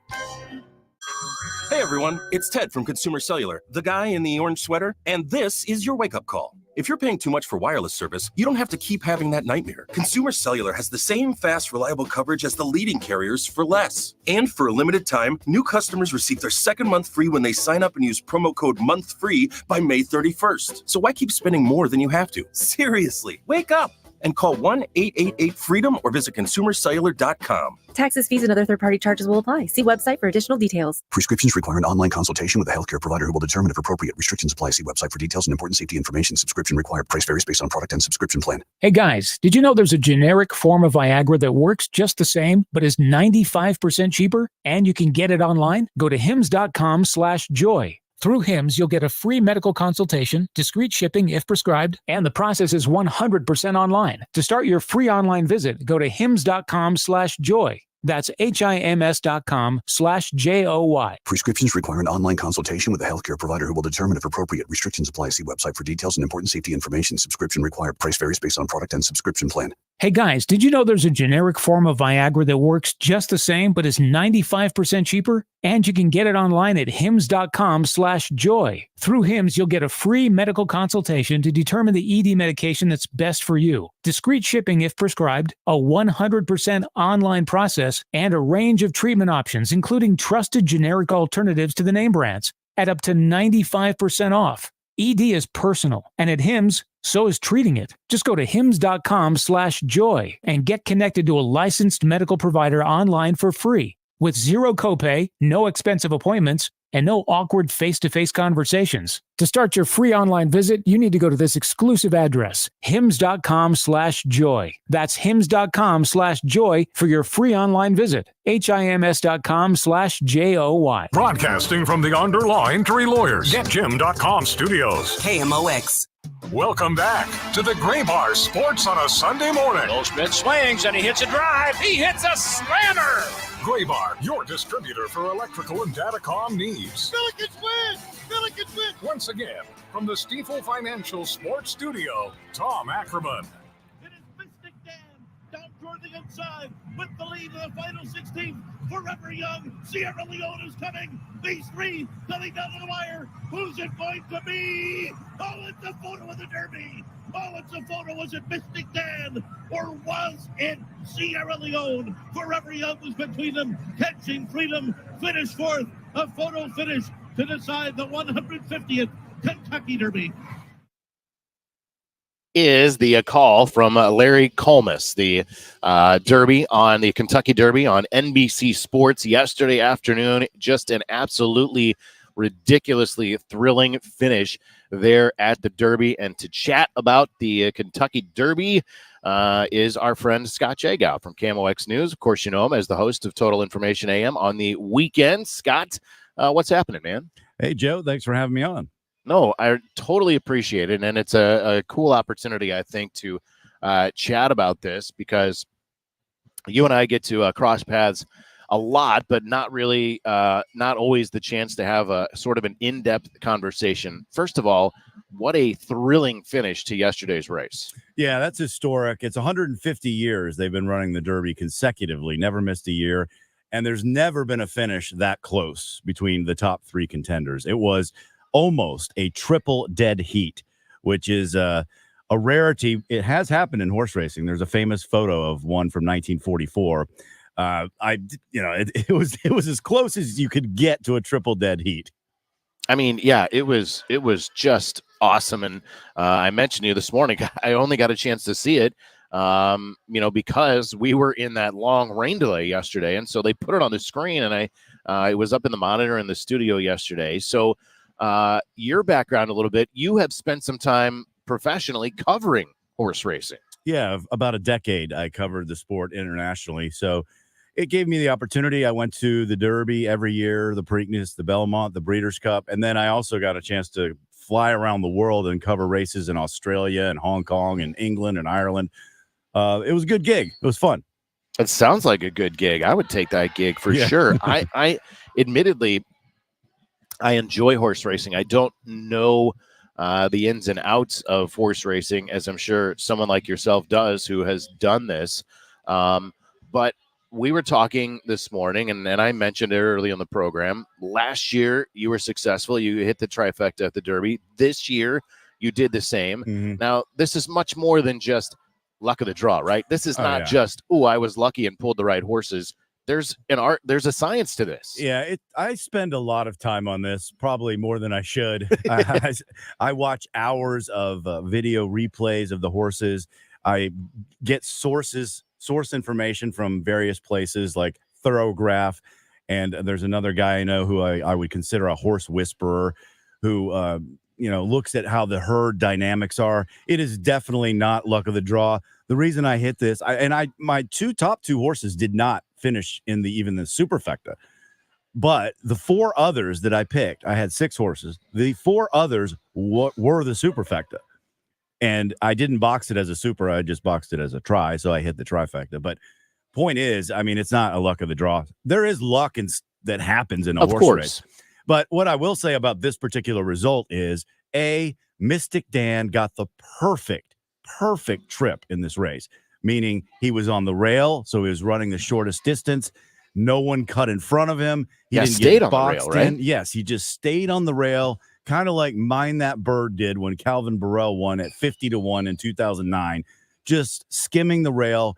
Hey everyone, it's Ted from Consumer Cellular, the guy in the orange sweater, and this is your wake-up call. If you're paying too much for wireless service, you don't have to keep having that nightmare. Consumer Cellular has the same fast, reliable coverage as the leading carriers for less. And for a limited time, new customers receive their second month free when they sign up and use promo code MONTHFREE by May 31st. So why keep spending more than you have to? Seriously, wake up! And call 1-888-FREEDOM or visit consumercellular.com.
Taxes, fees, and other third-party charges will apply. See website for additional details.
Prescriptions require an online consultation with a healthcare provider who will determine if appropriate. Restrictions apply. See website for details and important safety information. Subscription required. Price varies based on product and subscription plan.
Hey guys, did you know there's a generic form of Viagra that works just the same, but is 95% cheaper? And you can get it online? Go to hims.com/joy. Through HIMS, you'll get a free medical consultation, discreet shipping if prescribed, and the process is 100% online. To start your free online visit, go to hims.com/joy. That's HIMS.com/JOY.
Prescriptions require an online consultation with a healthcare provider who will determine if appropriate. Restrictions apply. See website for details and important safety information. Subscription required. Price varies based on product and subscription plan.
Hey guys, did you know there's a generic form of Viagra that works just the same but is 95% cheaper? And you can get it online at hims.com/joy. Through HIMS, you'll get a free medical consultation to determine the ED medication that's best for you, discreet shipping if prescribed, a 100% online process, and a range of treatment options, including trusted generic alternatives to the name brands, at up to 95% off. ED is personal, and at HIMS, so is treating it. Just go to hims.com/joy and get connected to a licensed medical provider online for free. With zero copay, no expensive appointments, and no awkward face-to-face conversations. To start your free online visit, you need to go to this exclusive address, hims.com/joy. That's hims.com/joy for your free online visit. HIMS.com/JOY.
Broadcasting from the underlined Three Lawyers, GetJim.com studios.
KMOX.
Welcome back to the Gray Bar Sports on a Sunday morning.
Goldschmidt swings and he hits a drive. He hits a slammer.
Gray Bar, your distributor for electrical and datacom needs.
Billikens win. Billikens win.
Once again, from the Stifel Financial Sports Studio, Tom Ackerman.
It is Mystic Dan down toward the inside with the lead in the final 16. Forever Young, Sierra Leone is coming. These three coming down to the wire. Who's it going to be? Oh, it's a photo of the Derby. Oh, it's a photo. Was it Mystic Dan or was it Sierra Leone? Forever Young was between them, catching freedom. Finish fourth. A photo finish to decide the 150th Kentucky Derby.
Is the call from Larry Colmus, the Derby on the Kentucky Derby on NBC Sports yesterday afternoon. Just an absolutely ridiculously thrilling finish there at the Derby. And to chat about the Kentucky Derby is our friend Scott Jagow from KMOX News. Of course, you know him as the host of Total Information AM on the weekend. Scott, what's happening, man?
Hey, Joe, thanks for having me on.
No, I totally appreciate it. And it's a cool opportunity, I think, to chat about this because you and I get to cross paths a lot, but not really, not always the chance to have a sort of an in-depth conversation. First of all, what a thrilling finish to yesterday's race.
Yeah, that's historic. It's 150 years they've been running the Derby consecutively, never missed a year. And there's never been a finish that close between the top three contenders. It was almost a triple dead heat, which is a rarity. It has happened in horse racing. There's a famous photo of one from 1944. It was as close as you could get to a triple dead heat.
I mean, yeah, it was just awesome. And I mentioned to you this morning, I only got a chance to see it, because we were in that long rain delay yesterday. And so they put it on the screen and it was up in the monitor in the studio yesterday. So your background a little bit, you have spent some time professionally covering horse racing.
Yeah, about a decade I covered the sport internationally. So it gave me the opportunity. I went to the Derby every year, the Preakness, the Belmont, the Breeders' Cup. And then I also got a chance to fly around the world and cover races in Australia and Hong Kong and England and Ireland. It was a good gig. It was fun.
It sounds like a good gig. I would take that gig for sure. I admittedly, I enjoy horse racing. I don't know the ins and outs of horse racing, as I'm sure someone like yourself does who has done this. But we were talking this morning, and I mentioned it early on the program. Last year, you were successful. You hit the trifecta at the Derby. This year, you did the same.
Mm-hmm.
Now, this is much more than just luck of the draw, right? This is not just, I was lucky and pulled the right horses. There's an art. There's a science to this.
Yeah, I spend a lot of time on this, probably more than I should. I watch hours of video replays of the horses. I get source information from various places like Thoroughgraph, and there's another guy I know who I would consider a horse whisperer who looks at how the herd dynamics are. It is definitely not luck of the draw. The reason I hit this, my top two horses did not finish in even the superfecta, but the four others that I picked, I had 6 horses. The 4 others were the superfecta. And I didn't box it as a super. I just boxed it as a try. So I hit the trifecta. But point is, I mean, it's not a luck of the draw. There is luck that happens in a horse race. But what I will say about this particular result is, Mystic Dan got the perfect trip in this race, meaning he was on the rail. So he was running the shortest distance. No one cut in front of him. He didn't
stayed
get boxed
on the rail, right?
in. Yes, he just stayed on the rail. Kind of like Mind That Bird did when Calvin Burrell won at 50-1 in 2009, just skimming the rail.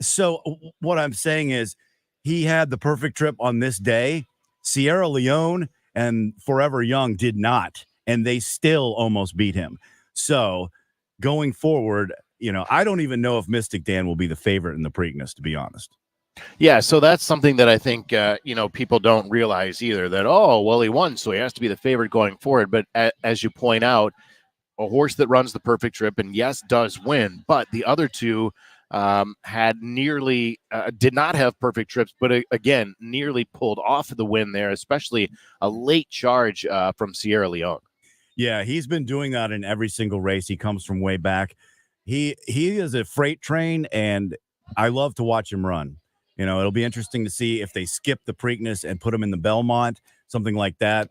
So what I'm saying is he had the perfect trip on this day. Sierra Leone and Forever Young did not, and they still almost beat him. So going forward, I don't even know if Mystic Dan will be the favorite in the Preakness, to be honest.
Yeah, so that's something that I think people don't realize either. That he won, so he has to be the favorite going forward. But as you point out, a horse that runs the perfect trip and yes does win, but the other two had nearly did not have perfect trips, but again nearly pulled off the win there, especially a late charge from Sierra Leone.
Yeah, he's been doing that in every single race. He comes from way back. He is a freight train, and I love to watch him run. It'll be interesting to see if they skip the Preakness and put him in the Belmont, something like that.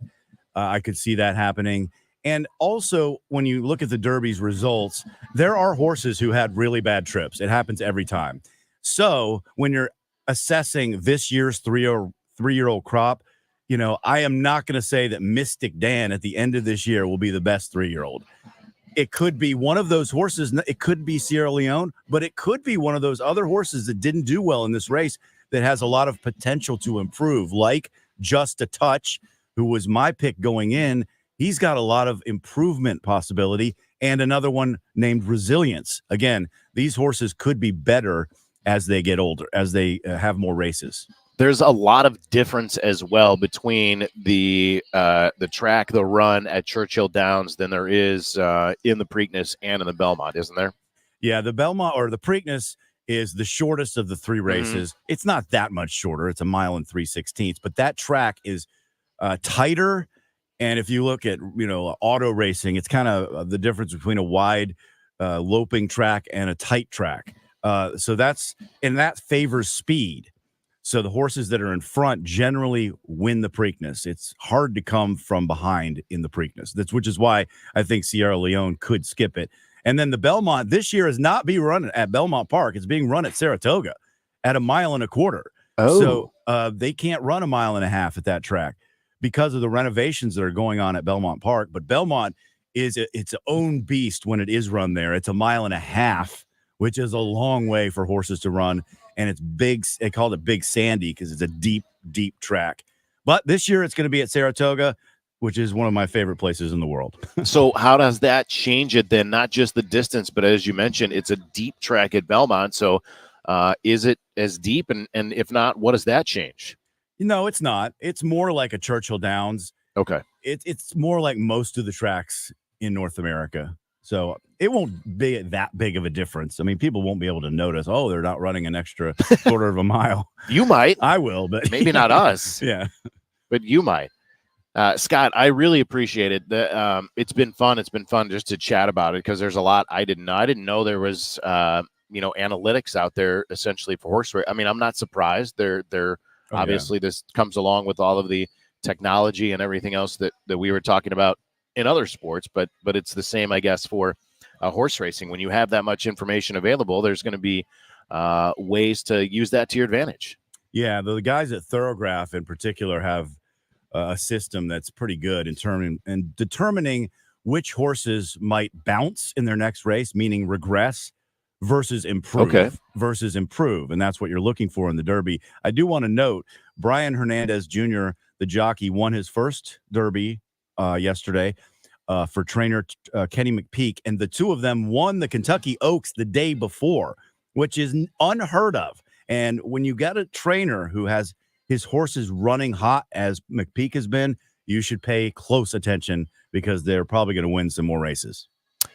I could see that happening. And also, when you look at the Derby's results, there are horses who had really bad trips. It happens every time. So when you're assessing this year's three-year-old crop, I am not going to say that Mystic Dan at the end of this year will be the best 3-year-old. It could be one of those horses. It could be Sierra Leone, but it could be one of those other horses that didn't do well in this race that has a lot of potential to improve, like Just a Touch, who was my pick going in. He's got a lot of improvement possibility, and another one named Resilience. Again, these horses could be better as they get older, as they have more races.
There's a lot of difference as well between the track, the run at Churchill Downs than there is in the Preakness and in the Belmont, isn't there?
Yeah, the Belmont or the Preakness is the shortest of the three races. Mm-hmm. It's not that much shorter. It's 1 mile and 3/16, but that track is tighter. And if you look at, auto racing, it's kind of the difference between a wide loping track and a tight track. So that favors speed. So the horses that are in front generally win the Preakness. It's hard to come from behind in the Preakness. Which is why I think Sierra Leone could skip it. And then the Belmont this year is not being run at Belmont Park. It's being run at Saratoga at 1.25 miles. Oh. So they can't run 1.5 miles at that track because of the renovations that are going on at Belmont Park. But Belmont is its own beast when it is run there. It's 1.5 miles, which is a long way for horses to run. And it's big. They called it Big Sandy because it's a deep, deep track. But this year it's going to be at Saratoga, which is one of my favorite places in the world.
So how does that change it then? Not just the distance, but as you mentioned, it's a deep track at Belmont. So is it as deep? And if not, what does that change?
No, it's not. It's more like a Churchill Downs.
Okay.
It's more like most of the tracks in North America. So it won't be that big of a difference. I mean, people won't be able to notice, they're not running an extra 1/4 mile.
You might.
I will, but
maybe not us.
Yeah.
But you might. Scott, I really appreciate it. It's been fun. It's been fun just to chat about it because there's a lot I didn't know. I didn't know there was, analytics out there essentially for horse race. I mean, I'm not surprised. They're obviously this comes along with all of the technology and everything else that we were talking about in other sports, but it's the same, I guess, for horse racing. When you have that much information available, there's going to be ways to use that to your advantage.
Yeah, the guys at Thorograph in particular have a system that's pretty good in determining which horses might bounce in their next race, meaning regress, versus improve.
Okay.
Versus improve, and that's what you're looking for in the Derby. I do want to note Brian Hernandez Jr., the jockey, won his first Derby yesterday for trainer Kenny McPeak, and the two of them won the Kentucky Oaks the day before, which is unheard of. And when you got a trainer who has his horses running hot as McPeak has been, you should pay close attention because they're probably going to win some more races.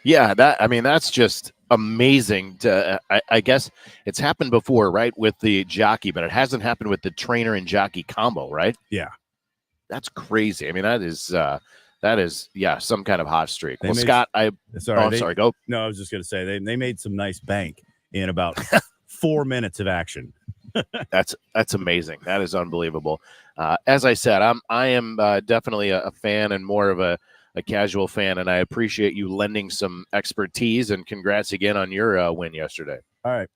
Yeah, that's just amazing. I guess it's happened before, right, with the jockey, but it hasn't happened with the trainer and jockey combo, right?
Yeah.
That's crazy. I mean, that is some kind of hot streak.
They
Scott,
sorry,
go.
No, I was just going to say they made some nice bank in about 4 minutes of action.
That's amazing. That is unbelievable. As I said, I am definitely a fan and more of a casual fan, and I appreciate you lending some expertise, and congrats again on your win yesterday.
All right.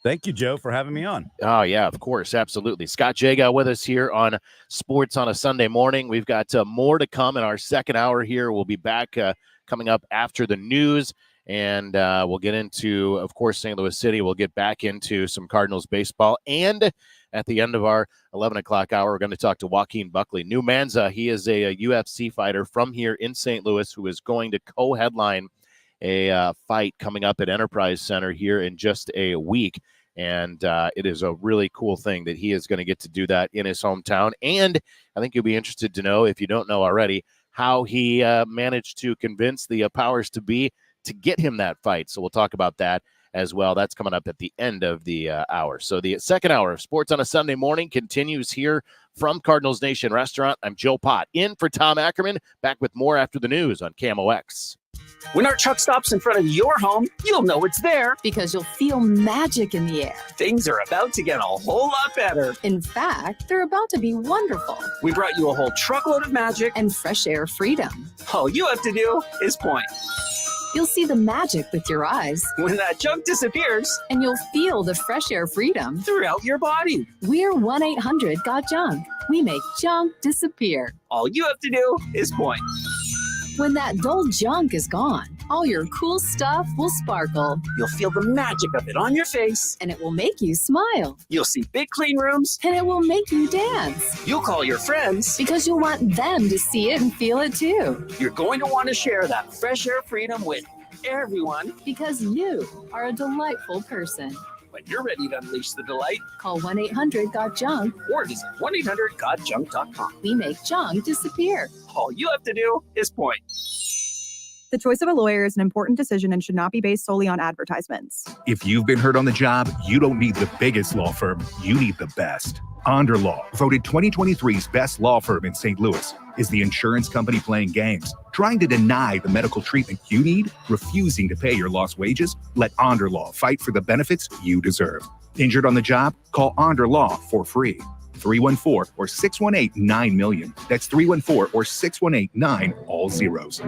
Thank you, Joe, for having me on.
Oh, yeah, of course. Absolutely. Scott Jagow with us here on Sports on a Sunday Morning. We've got more to come in our second hour here. We'll be back coming up after the news, and we'll get into, of course, St. Louis City. We'll get back into some Cardinals baseball, and at the end of our 11 o'clock hour, we're going to talk to Joaquin Buckley. New Manza, he is a UFC fighter from here in St. Louis who is going to co-headline a fight coming up at Enterprise Center here in just a week. And it is a really cool thing that he is going to get to do that in his hometown. And I think you'll be interested to know, if you don't know already, how he managed to convince the powers to be to get him that fight. So we'll talk about that as well. That's coming up at the end of the hour. So the second hour of Sports on a Sunday Morning continues here from Cardinals Nation Restaurant. I'm Joe Pott, in for Tom Ackerman. Back with more after the news on KMOX.
When our truck stops in front of your home, you'll know it's there.
Because you'll feel magic in the air.
Things are about to get a whole lot better.
In fact, they're about to be wonderful.
We brought you a whole truckload of magic
and fresh air freedom.
All you have to do is point.
You'll see the magic with your eyes.
When that junk disappears,
and you'll feel the fresh air freedom
throughout your body.
We're 1-800-GOT-JUNK. We make junk disappear.
All you have to do is point.
When that dull junk is gone, all your cool stuff will sparkle.
You'll feel the magic of it on your face.
And it will make you smile.
You'll see big clean rooms.
And it will make you dance.
You'll call your friends.
Because you'll want them to see it and feel it too.
You're going to want to share that fresh air freedom with everyone.
Because you are a delightful person.
When you're ready to unleash the delight,
call 1-800-GOT-JUNK
or visit 1-800-GOT-JUNK.com.
We make junk disappear.
All you have to do is point.
The choice of a lawyer is an important decision and should not be based solely on advertisements.
If you've been hurt on the job, you don't need the biggest law firm. You need the best. Onder Law, voted 2023's best law firm in St. Louis, is the insurance company playing games, trying to deny the medical treatment you need, refusing to pay your lost wages. Let Onder Law fight for the benefits you deserve. Injured on the job? Call Onder Law for free. 314 or 618-9-million. That's 314 or 618-9, all zeros.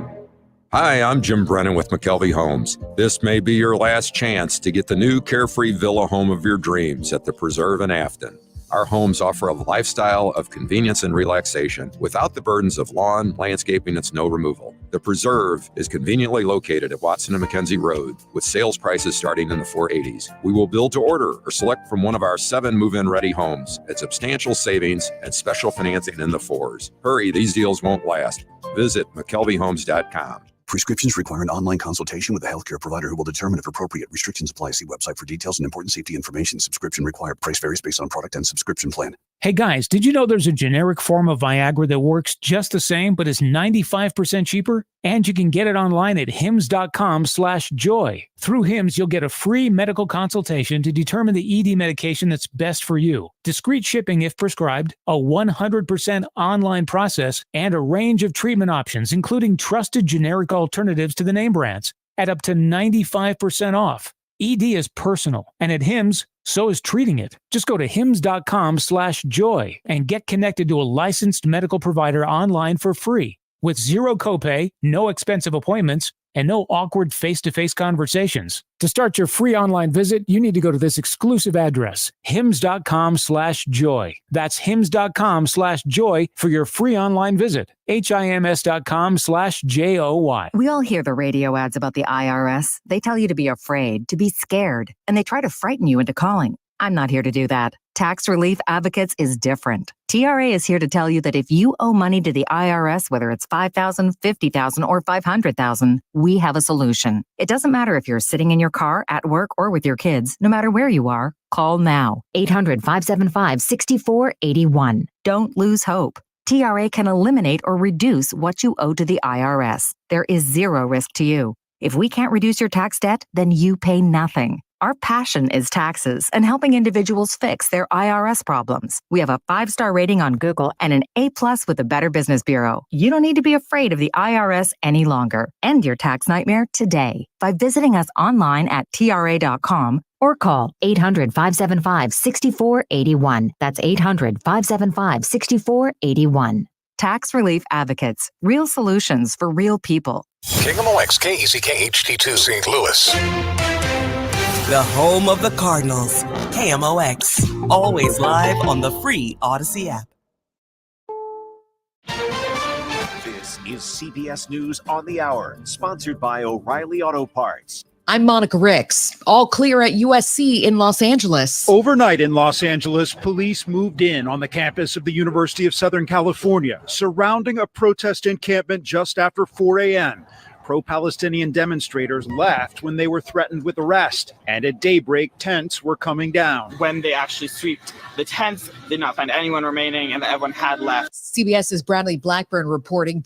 Hi, I'm Jim Brennan with McKelvey Homes. This may be your last chance to get the new carefree villa home of your dreams at the Preserve in Afton. Our homes offer a lifestyle of convenience and relaxation without the burdens of lawn, landscaping, and snow removal. The Preserve is conveniently located at Watson and McKenzie Road with sales prices starting in the $480s. We will build to order or select from one of our 7 move-in ready homes at substantial savings and special financing in the 4s. Hurry, these deals won't last. Visit McKelveyHomes.com.
Prescriptions require an online consultation with a healthcare provider who will determine if appropriate. Restrictions apply. See website for details and important safety information. Subscription required. Price varies based on product and subscription plan.
Hey guys, did you know there's a generic form of Viagra that works just the same but is 95% cheaper? And you can get it online at hims.com/joy. Through Hims, you'll get a free medical consultation to determine the ED medication that's best for you. Discreet shipping if prescribed, a 100% online process, and a range of treatment options, including trusted generic alternatives to the name brands, at up to 95% off. ED is personal, and at Hims, so is treating it. Just go to hims.com/joy and get connected to a licensed medical provider online for free with zero copay, no expensive appointments, and no awkward face-to-face conversations. To start your free online visit, you need to go to this exclusive address, hims.com/joy. That's hims.com/joy for your free online visit. hims.com/joy.
We all hear the radio ads about the IRS. They tell you to be afraid, to be scared, and they try to frighten you into calling. I'm not here to do that. Tax Relief Advocates is different. TRA is here to tell you that if you owe money to the IRS, whether it's $5,000, $50,000, or $500,000, we have a solution. It doesn't matter if you're sitting in your car, at work, or with your kids. No matter where you are, call now. 800-575-6481. Don't lose hope. TRA can eliminate or reduce what you owe to the IRS. There is zero risk to you. If we can't reduce your tax debt, then you pay nothing. Our passion is taxes and helping individuals fix their IRS problems. We have a 5-star rating on Google and an A+ with the Better Business Bureau. You don't need to be afraid of the IRS any longer. End your tax nightmare today by visiting us online at TRA.com or call 800-575-6481. That's 800-575-6481. Tax Relief Advocates. Real solutions for real people.
KMOX KECK HD2 St. Louis.
The home of the Cardinals. KMOX. Always live on the free Odyssey app.
This is CBS News on the Hour, sponsored by O'Reilly Auto Parts.
I'm Monica Ricks. All clear at USC in Los Angeles.
Overnight in Los Angeles, police moved in on the campus of the University of Southern California, surrounding a protest encampment just after 4 a.m. pro-Palestinian demonstrators left when they were threatened with arrest, and at daybreak, tents were coming down.
When they actually swept the tents, did not find anyone remaining, and everyone had left.
CBS's Bradley Blackburn reporting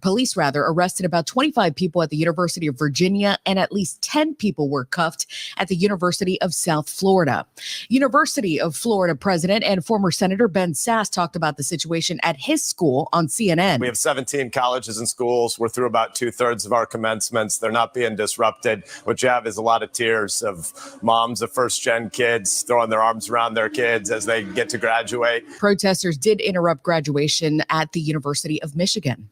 police arrested about 25 people at the University of Virginia, and at least 10 people were cuffed at the University of South Florida. University of Florida president and former Senator Ben Sasse talked about the situation at his school on CNN.
We have 17 colleges and schools. We're through about 2/3 of our commencements. They're not being disrupted. What you have is a lot of tears of moms of first-gen kids throwing their arms around their kids as they get to graduate.
Protesters did interrupt graduation at the University of Michigan.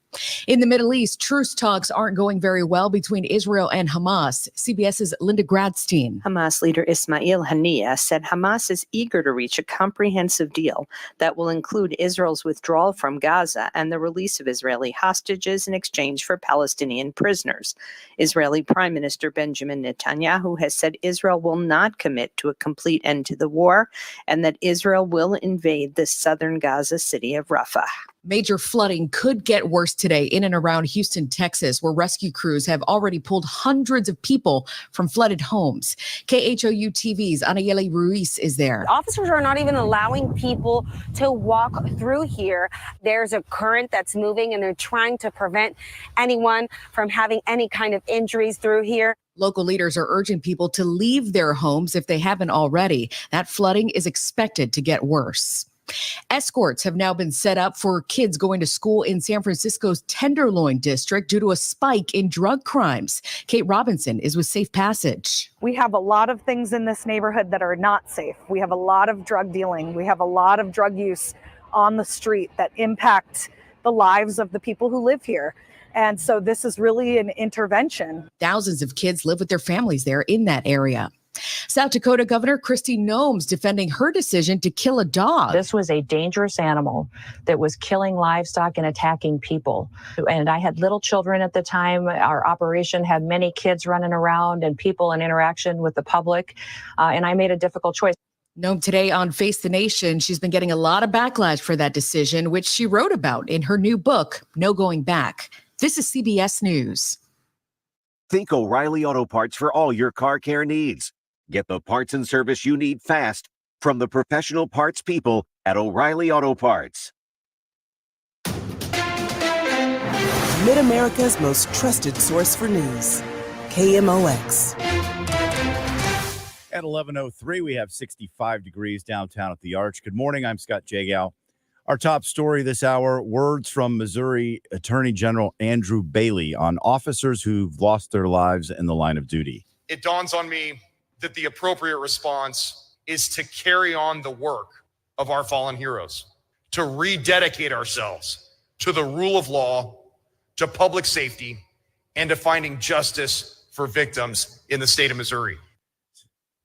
In the Middle East, truce talks aren't going very well between Israel and Hamas. CBS's Linda Gradstein.
Hamas leader Ismail Haniyeh said Hamas is eager to reach a comprehensive deal that will include Israel's withdrawal from Gaza and the release of Israeli hostages in exchange for Palestinian prisoners. Israeli Prime Minister Benjamin Netanyahu has said Israel will not commit to a complete end to the war and that Israel will invade the southern Gaza city of Rafah.
Major flooding could get worse today in and around Houston, Texas, where rescue crews have already pulled hundreds of people from flooded homes. KHOU TV's Anayeli Ruiz is there.
Officers are not even allowing people to walk through here. There's a current that's moving, and they're trying to prevent anyone from having any kind of injuries through here.
Local leaders are urging people to leave their homes if they haven't already. That flooding is expected to get worse. Escorts have now been set up for kids going to school in San Francisco's Tenderloin district due to a spike in drug crimes. Kate Robinson is with Safe Passage.
We have a lot of things in this neighborhood that are not safe. We have a lot of drug dealing. We have a lot of drug use on the street that impact the lives of the people who live here. And so this is really an intervention.
Thousands of kids live with their families there in that area. South Dakota Governor Kristi Noem's defending her decision to kill a dog.
This was a dangerous animal that was killing livestock and attacking people. And I had little children at the time. Our operation had many kids running around and people in interaction with the public. And I made a difficult choice.
Noem today on Face the Nation. She's been getting a lot of backlash for that decision, which she wrote about in her new book, No Going Back. This is CBS News.
Think O'Reilly Auto Parts for all your car care needs. Get the parts and service you need fast from the professional parts people at O'Reilly Auto Parts.
Mid-America's most trusted source for news. KMOX.
At 11:03, we have 65 degrees downtown at the Arch. Good morning. I'm Scott Jagow. Our top story this hour, words from Missouri Attorney General Andrew Bailey on officers who've lost their lives in the line of duty.
It dawns on me that the appropriate response is to carry on the work of our fallen heroes, to rededicate ourselves to the rule of law, to public safety, and to finding justice for victims in the state of Missouri.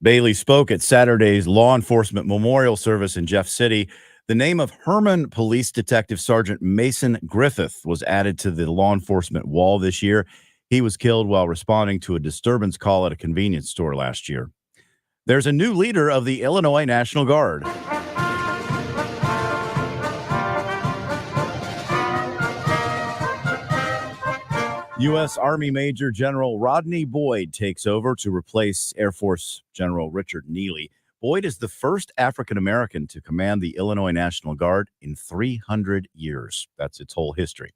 Bailey spoke at Saturday's law enforcement memorial service in Jeff City. The name of Herman Police Detective Sergeant Mason Griffith was added to the law enforcement wall this year. He was killed while responding to a disturbance call at a convenience store last year. There's a new leader of the Illinois National Guard. U.S. Army Major General Rodney Boyd takes over to replace Air Force General Richard Neely. Boyd is the first African-American to command the Illinois National Guard in 300 years. That's its whole history.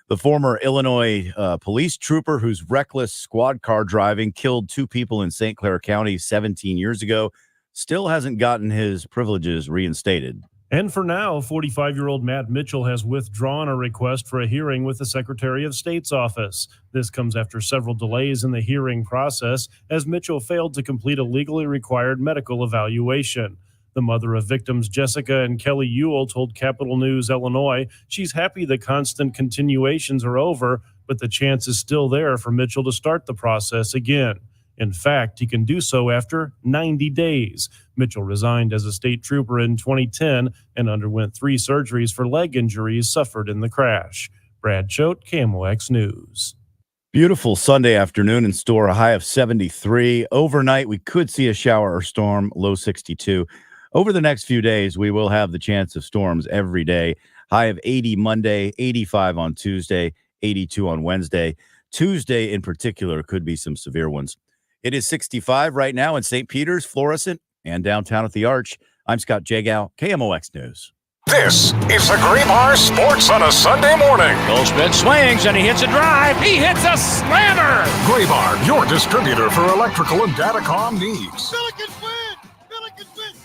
The former Illinois police trooper whose reckless squad car driving killed 2 people in St. Clair County 17 years ago still hasn't gotten his privileges reinstated.
And for now, 45-year-old Matt Mitchell has withdrawn a request for a hearing with the Secretary of State's office. This comes after several delays in the hearing process as Mitchell failed to complete a legally required medical evaluation. The mother of victims Jessica and Kelly Ewell told Capital News Illinois she's happy the constant continuations are over, but the chance is still there for Mitchell to start the process again. In fact, he can do so after 90 days. Mitchell resigned as a state trooper in 2010 and underwent 3 surgeries for leg injuries suffered in the crash. Brad Choate, KMOX News.
Beautiful Sunday afternoon in store, a high of 73. Overnight, we could see a shower or storm, low 62. Over the next few days, we will have the chance of storms every day. High of 80 Monday, 85 on Tuesday, 82 on Wednesday. Tuesday in particular could be some severe ones. It is 65 right now in St. Peter's, Florissant, and downtown at the Arch. I'm Scott Jagow, KMOX News.
This is the Graybar Sports on a Sunday morning.
Goldschmidt swings and he hits a drive. He hits a slammer.
Graybar, your distributor for electrical and datacom needs.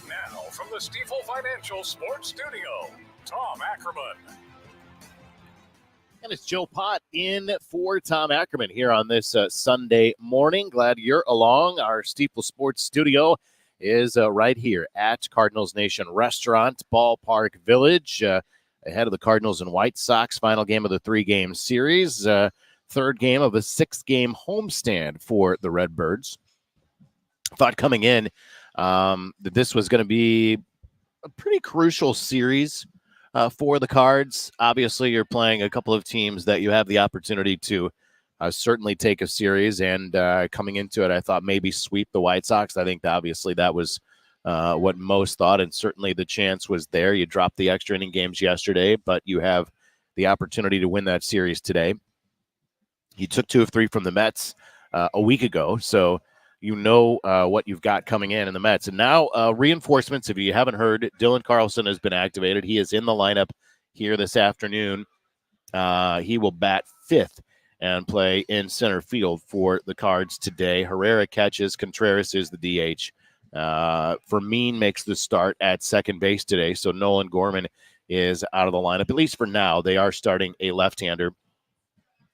Now from the Stifel Financial Sports Studio, Tom Ackerman.
And it's Joe Pott in for Tom Ackerman here on this Sunday morning. Glad you're along. Our Stifel Sports Studio is right here at Cardinals Nation Restaurant, Ballpark Village, ahead of the Cardinals and White Sox, final game of the 3-game series, third game of a 6-game homestand for the Redbirds. Thought coming in that this was going to be a pretty crucial series for the Cards. Obviously, you're playing a couple of teams that you have the opportunity to certainly take a series, and coming into it, I thought maybe sweep the White Sox. I think obviously that was what most thought, and certainly the chance was there. You dropped the extra inning games yesterday, but you have the opportunity to win that series today. You took 2 of 3 from the Mets a week ago, so you know what you've got coming in the Mets. And now reinforcements, if you haven't heard, Dylan Carlson has been activated. He is in the lineup here this afternoon. He will bat 5th and play in center field for the Cards today. Herrera catches. Contreras is the DH. Fermin makes the start at second base today, so Nolan Gorman is out of the lineup, at least for now. They are starting a left-hander.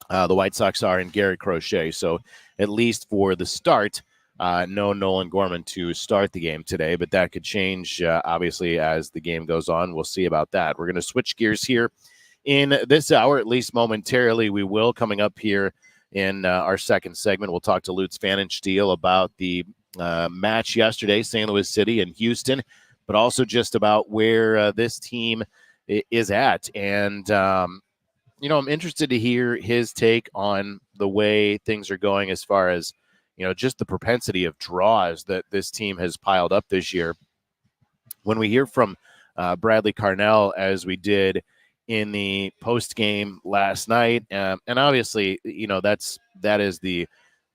The White Sox are in Garrett Crochet, so at least for the start, no Nolan Gorman to start the game today, but that could change, obviously, as the game goes on. We'll see about that. We're going to switch gears here in this hour, at least momentarily. We will, coming up here in our second segment, we'll talk to Lutz Pfannenstiel about the match yesterday, St. Louis City and Houston, but also just about where this team is at. And, you know, I'm interested to hear his take on the way things are going as far as, you know, just the propensity of draws that this team has piled up this year. When we hear from Bradley Carnell, as we did in the post game last night, and obviously, you know, that is the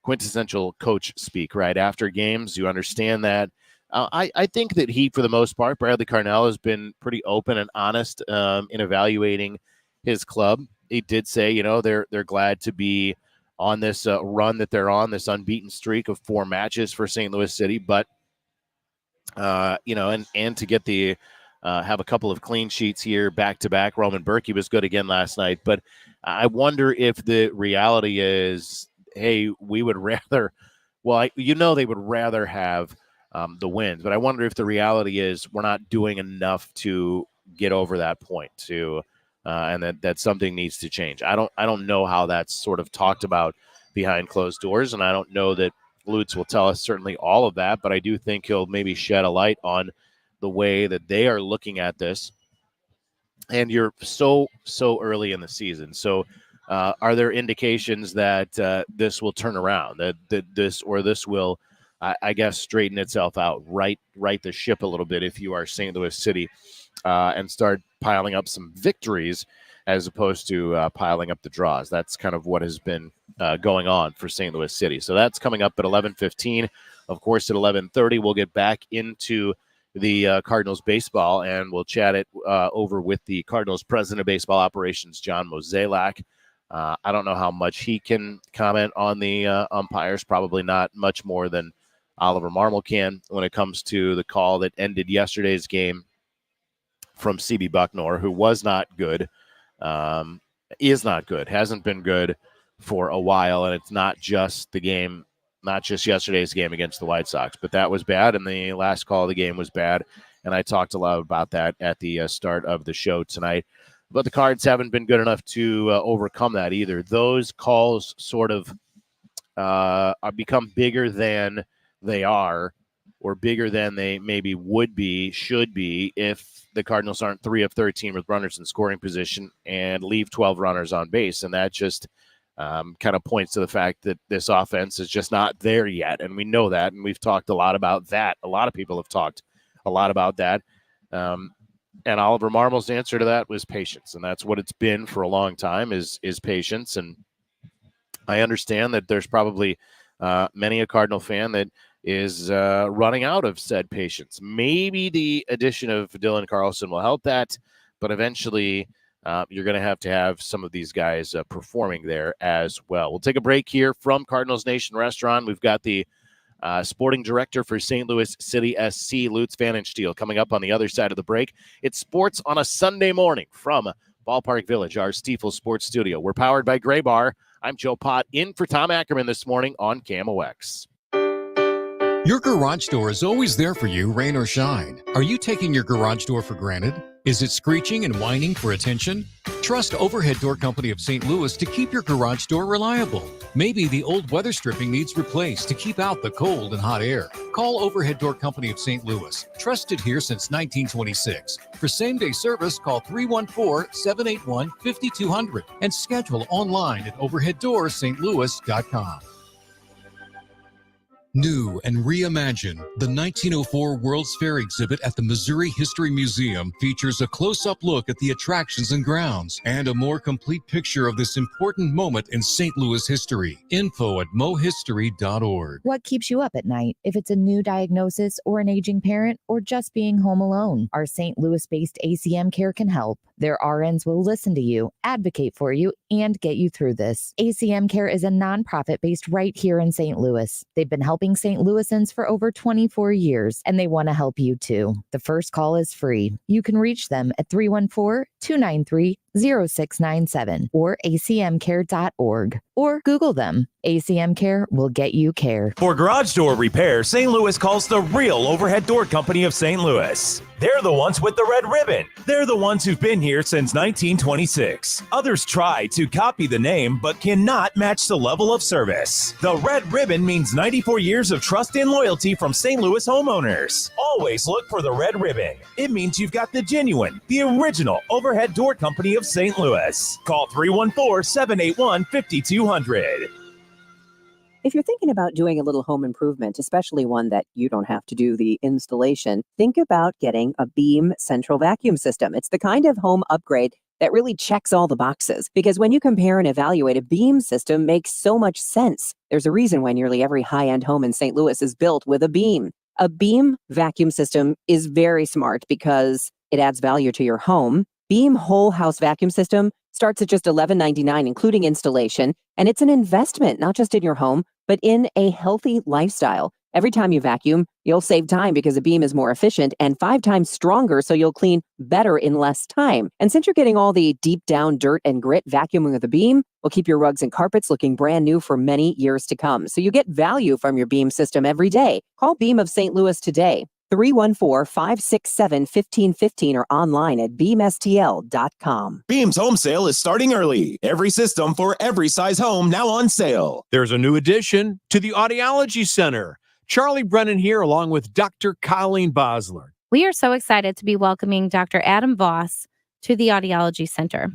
quintessential coach speak, right? After games, you understand that. I think that he, for the most part, Bradley Carnell has been pretty open and honest in evaluating his club. He did say, you know, they're glad to be on this run that they're on, this unbeaten streak of 4 matches for St. Louis City, but you know, and to get the have a couple of clean sheets here back to back. Roman Berkey was good again last night, but I wonder if the reality is, hey, we would rather, well, you know, they would rather have the wins, but I wonder if the reality is we're not doing enough to get over that point to. And that something needs to change. I don't know how that's sort of talked about behind closed doors, and I don't know that Lutz will tell us certainly all of that, but I do think he'll maybe shed a light on the way that they are looking at this. And you're so early in the season. So are there indications that this will turn around, that this will, I guess, straighten itself out, right the ship a little bit if you are St. Louis City, and start piling up some victories as opposed to piling up the draws? That's kind of what has been going on for St. Louis City. So that's coming up at 11:15. Of course, at 11:30, we'll get back into the Cardinals baseball, and we'll chat it over with the Cardinals president of baseball operations, John Mozeliak. I don't know how much he can comment on the umpires, probably not much more than Oliver Marmol can when it comes to the call that ended yesterday's game from CB Bucknor, who was not good, is not good, hasn't been good for a while, and it's not just the game, not just yesterday's game against the White Sox, but that was bad, and the last call of the game was bad, and I talked a lot about that at the start of the show tonight. But the Cards haven't been good enough to overcome that either. Those calls sort of become bigger than they are, or bigger than they maybe would be, should be, if the Cardinals aren't 3 of 13 with runners in scoring position and leave 12 runners on base. And that just kind of points to the fact that this offense is just not there yet. And we know that, and we've talked a lot about that. A lot of people have talked a lot about that. And Oliver Marmol's answer to that was patience. And that's what it's been for a long time is patience. And I understand that there's probably many a Cardinal fan that is running out of said patience. Maybe the addition of Dylan Carlson will help that, but eventually you're going to have some of these guys performing there as well. We'll take a break here from Cardinals Nation Restaurant. We've got the sporting director for St. Louis City SC, Lutz Vanenstiel, coming up on the other side of the break. It's sports on a Sunday morning from Ballpark Village, our Stiefel Sports Studio. We're powered by Gray Bar. I'm Joe Pott, in for Tom Ackerman this morning on KMOX.
Your garage door is always there for you, rain or shine. Are you taking your garage door for granted? Is it screeching and whining for attention? Trust Overhead Door Company of St. Louis to keep your garage door reliable. Maybe the old weather stripping needs replaced to keep out the cold and hot air. Call Overhead Door Company of St. Louis, trusted here since 1926. For same-day service, call 314-781-5200 and schedule online at overheaddoorsstlouis.com. New and reimagined, the 1904 World's Fair exhibit at the Missouri History Museum features a close-up look at the attractions and grounds and a more complete picture of this important moment in St. Louis history. Info at mohistory.org.
What keeps you up at night? If it's a new diagnosis or an aging parent or just being home alone, our St. Louis-based ACM Care can help. Their RNs will listen to you, advocate for you, and get you through this. ACM Care is a nonprofit based right here in St. Louis. They've been helping St. Louisans for over 24 years, and they want to help you too. The first call is free. You can reach them at 314-293-0697 or acmcare.org or Google them. ACM Care will get you care.
For garage door repair, St. Louis calls the real Overhead Door Company of St. Louis. They're the ones with the red ribbon. They're the ones who've been here since 1926. Others try to copy the name, but cannot match the level of service. The red ribbon means 94 years of trust and loyalty from St. Louis homeowners. Always look for the red ribbon. It means you've got the genuine, the original Overhead Door Company of St. Louis. Call 314-781-5200.
If you're thinking about doing a little home improvement, especially one that you don't have to do the installation, think about getting a Beam central vacuum system. It's the kind of home upgrade that really checks all the boxes, because when you compare and evaluate, a Beam system makes so much sense. There's a reason why nearly every high-end home in St. Louis is built with a Beam. A Beam vacuum system is very smart because it adds value to your home. Beam whole house vacuum system starts at just $11.99, including installation, and it's an investment, not just in your home, but in a healthy lifestyle. Every time you vacuum, you'll save time because a Beam is more efficient and 5 times stronger, so you'll clean better in less time. And since you're getting all the deep down dirt and grit, vacuuming with a Beam will keep your rugs and carpets looking brand new for many years to come. So you get value from your Beam system every day. Call Beam of St. Louis today. 314-567-1515 or online at beamstl.com.
Beam's home sale is starting early. Every system for every size home now on sale.
There's a new addition to the Audiology Center. Charlie Brennan here along with Dr. Colleen Bosler.
We are so excited to be welcoming Dr. Adam Voss to the Audiology Center.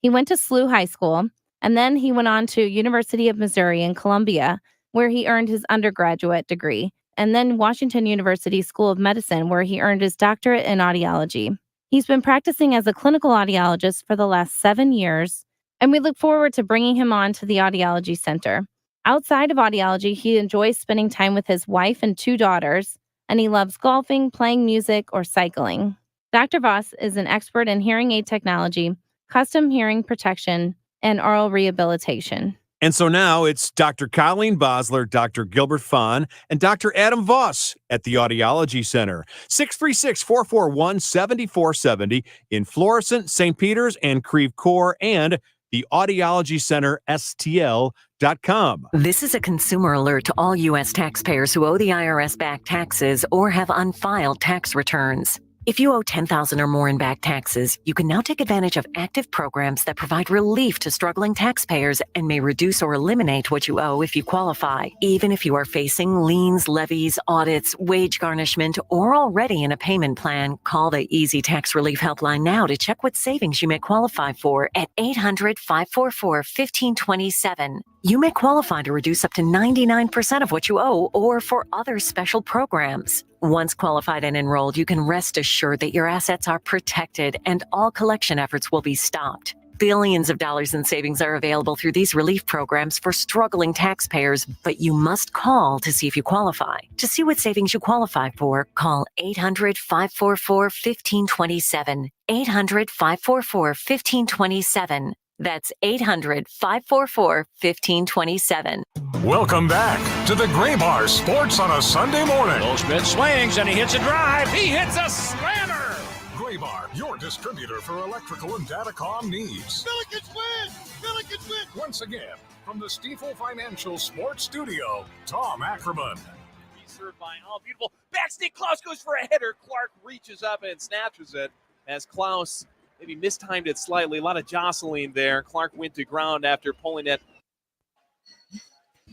He went to SLU High School, and then he went on to University of Missouri in Columbia, where he earned his undergraduate degree, and then Washington University School of Medicine, where he earned his doctorate in audiology. He's been practicing as a clinical audiologist for the last 7 years, and we look forward to bringing him on to the Audiology Center. Outside of audiology, he enjoys spending time with his wife and 2 daughters, and he loves golfing, playing music, or cycling. Dr. Voss is an expert in hearing aid technology, custom hearing protection, and oral rehabilitation.
And so now it's Dr. Colleen Bosler, Dr. Gilbert Fahn, and Dr. Adam Voss at the Audiology Center. 636-441-7470 in Florissant, St. Peters, and Creve Coeur, and the Audiology Center, STL.com.
This is a consumer alert to all U.S. taxpayers who owe the IRS back taxes or have unfiled tax returns. If you owe $10,000 or more in back taxes, you can now take advantage of active programs that provide relief to struggling taxpayers and may reduce or eliminate what you owe if you qualify. Even if you are facing liens, levies, audits, wage garnishment, or already in a payment plan, call the Easy Tax Relief Helpline now to check what savings you may qualify for at 800-544-1527. You may qualify to reduce up to 99% of what you owe or for other special programs. Once qualified and enrolled, you can rest assured that your assets are protected and all collection efforts will be stopped. Billions of dollars in savings are available through these relief programs for struggling taxpayers, but you must call to see if you qualify. To see what savings you qualify for, call 800-544-1527. 800-544-1527. That's 800-544-1527.
Welcome back to the Gray Bar Sports on a Sunday morning.
Goldschmidt swings and he hits a drive. He hits a slammer.
Gray Bar, your distributor for electrical and datacom needs.
Billikens win! Billikens win!
Once again, from the Stifel Financial Sports Studio, Tom Ackerman.
He's served by beautiful. Backstick, Klaus goes for a header. Clark reaches up and snatches it as Klaus maybe mistimed it slightly. A lot of jostling there. Clark went to ground after pulling it.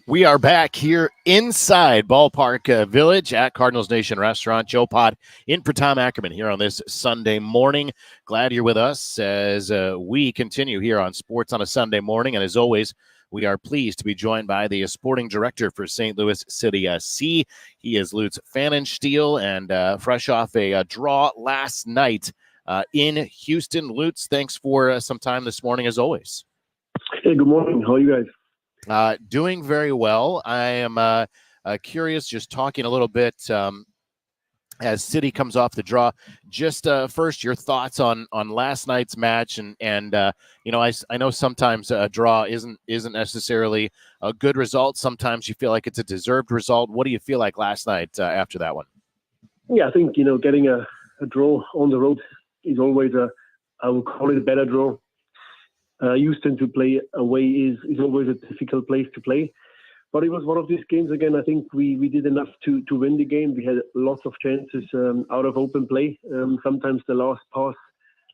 We are back here inside Ballpark Village at Cardinals Nation Restaurant. Joe Pott in for Tom Ackerman here on this Sunday morning. Glad you're with us as we continue here on Sports on a Sunday morning. And as always, we are pleased to be joined by the sporting director for St. Louis City SC. He is Lutz Pfannenstiel, and fresh off a draw last night in Houston. Lutz, thanks for some time this morning as always.
Hey, good morning. How are you guys?
Doing very well. I am curious, just talking a little bit as City comes off the draw. Just first, your thoughts on last night's match, and you know, I know sometimes a draw isn't necessarily a good result. Sometimes you feel like it's a deserved result. What do you feel like last night after that one?
Yeah, I think getting a draw on the road is always I would call it a better draw. Houston to play away is always a difficult place to play. But it was one of these games, again, I think we did enough to win the game. We had lots of chances out of open play. Sometimes the last pass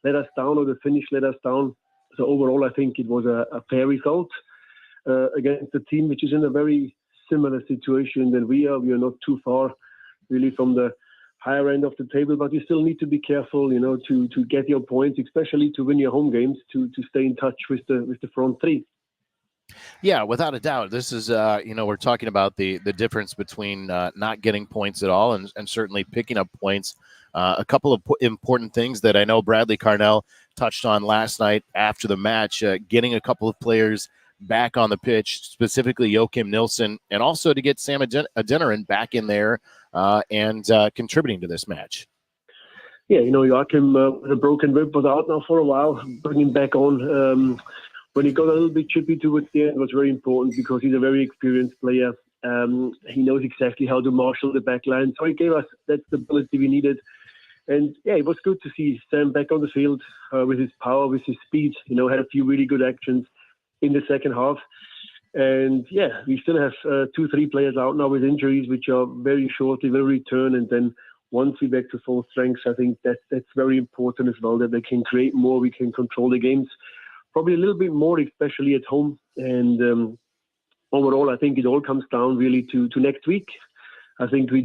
let us down or the finish let us down. So overall, I think it was a fair result against a team which is in a very similar situation than we are. We are not too far really from the higher end of the table, but you still need to be careful, to get your points, especially to win your home games, to stay in touch with the front three.
Yeah, without a doubt. This is, we're talking about the difference between not getting points at all and certainly picking up points. A couple of important things that I know Bradley Carnell touched on last night after the match, getting a couple of players back on the pitch, specifically Joachim Nilsson, and also to get Sam Adeniran back in there and contributing to this match.
Yeah, Joachim with a broken rib was out now for a while. Bringing him back on when he got a little bit chippy towards the end was very important because he's a very experienced player. He knows exactly how to marshal the back line. So he gave us that stability we needed. And yeah, it was good to see Sam back on the field with his power, with his speed. Had a few really good actions in the second half. And yeah, we still have 2-3 players out now with injuries, which are very shortly will return. And then once we're back to full strength, I think that's very important as well, that they can create more, we can control the games probably a little bit more, especially at home. And overall, I think it all comes down really to next week. I think we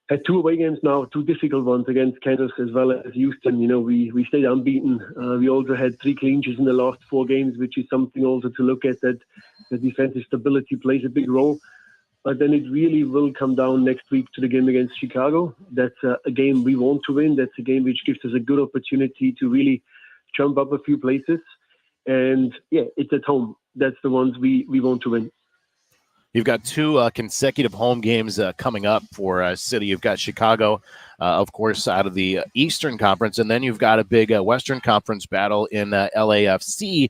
had 2 away games now, 2 difficult ones against Kansas as well as Houston. We stayed unbeaten. We also had 3 clean sheets in the last 4 games, which is something also to look at, that the defensive stability plays a big role. But then it really will come down next week to the game against Chicago. That's a game we want to win. That's a game which gives us a good opportunity to really jump up a few places. And yeah, it's at home. That's the ones we want to win.
You've got 2 consecutive home games coming up for City. You've got Chicago, of course, out of the Eastern Conference, and then you've got a big Western Conference battle in LAFC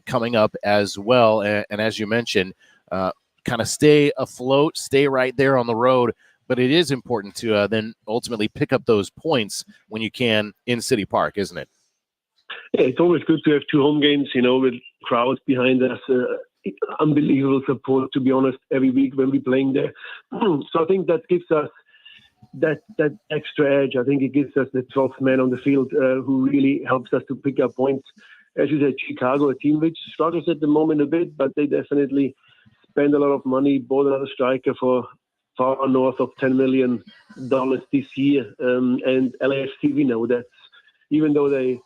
coming up as well. And as you mentioned, kind of stay afloat, stay right there on the road. But it is important to then ultimately pick up those points when you can in City Park, isn't it?
Yeah, it's always good to have 2 home games, with crowds behind us. Unbelievable support, to be honest, every week when we're playing there. So I think that gives us that extra edge. I think it gives us the 12th man on the field who really helps us to pick up points. As you said, Chicago, a team which struggles at the moment a bit, but they definitely spend a lot of money, bought another striker for far north of $10 million this year. And LAFC, we know that even though they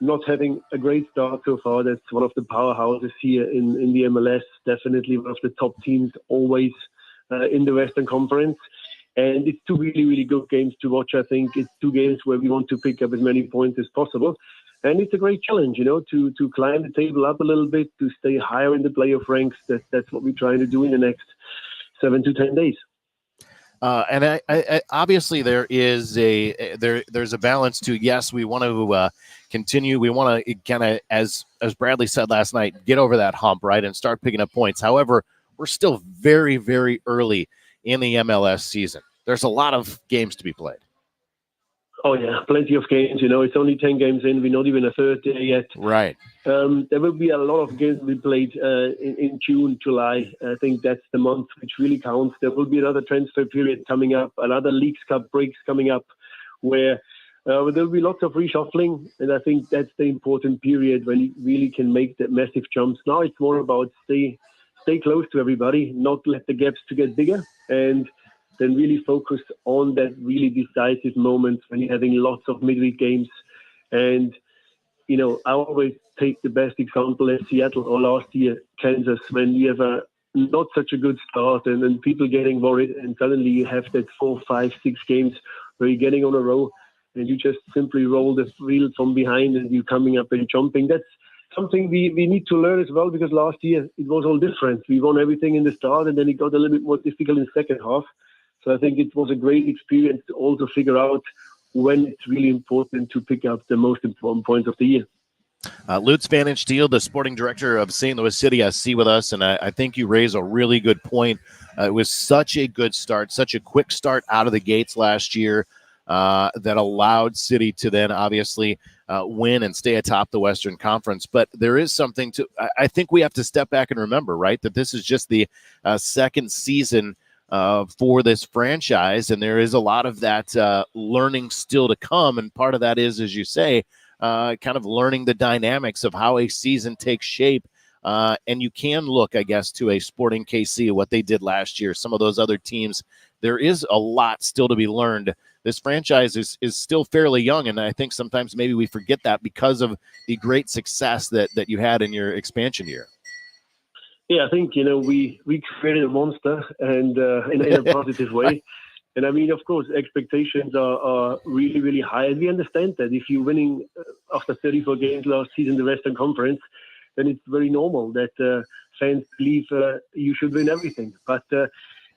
not having a great start so far, that's one of the powerhouses here in the MLS, definitely one of the top teams always in the Western Conference. And it's 2 really, really good games to watch. I think it's 2 games where we want to pick up as many points as possible. And it's a great challenge, to climb the table up a little bit, to stay higher in the playoff ranks. That's what we're trying to do in the next 7 to 10 days.
And I obviously there's a balance to, yes, we want to continue. We want to kind of, as Bradley said last night, get over that hump, right, and start picking up points. However, we're still very, very early in the MLS season. There's a lot of games to be played.
Oh, yeah, plenty of games. It's only 10 games in. We're not even a third there yet.
Right.
There will be a lot of games to be played in June, July. I think that's the month which really counts. There will be another transfer period coming up, another Leagues Cup breaks coming up, where there will be lots of reshuffling. And I think that's the important period when you really can make the massive jumps. Now it's more about stay close to everybody, not let the gaps to get bigger, and then really focus on that really decisive moment when you're having lots of midweek games. And, I always take the best example as Seattle or last year, Kansas, when you have a not such a good start and then people getting worried, and suddenly you have that 4, 5, 6 games where you're getting on a row and you just simply roll the wheel from behind and you're coming up and jumping. That's something we need to learn as well, because last year it was all different. We won everything in the start and then it got a little bit more difficult in the second half. So I think it was a great experience to also figure out when it's really important to pick up the most important points of the year.
Lutz Van Steel, the sporting director of St. Louis City SC, with us, and I think you raise a really good point. It was such a good start, such a quick start out of the gates last year that allowed City to then obviously win and stay atop the Western Conference. But there is something to, I think we have to step back and remember, right, that this is just the second season for this franchise, and there is a lot of that learning still to come. And part of that is, as you say, kind of learning the dynamics of how a season takes shape. And you can look, I guess, to a Sporting KC, what they did last year, some of those other teams. There is a lot still to be learned. This franchise is still fairly young, and I think sometimes maybe we forget that because of the great success that you had in your expansion year.
Yeah, I think, we created a monster, and in a positive way. And I mean, of course, expectations are really, really high. And we understand that if you're winning after 34 games last season, the Western Conference, then it's very normal that fans believe you should win everything. But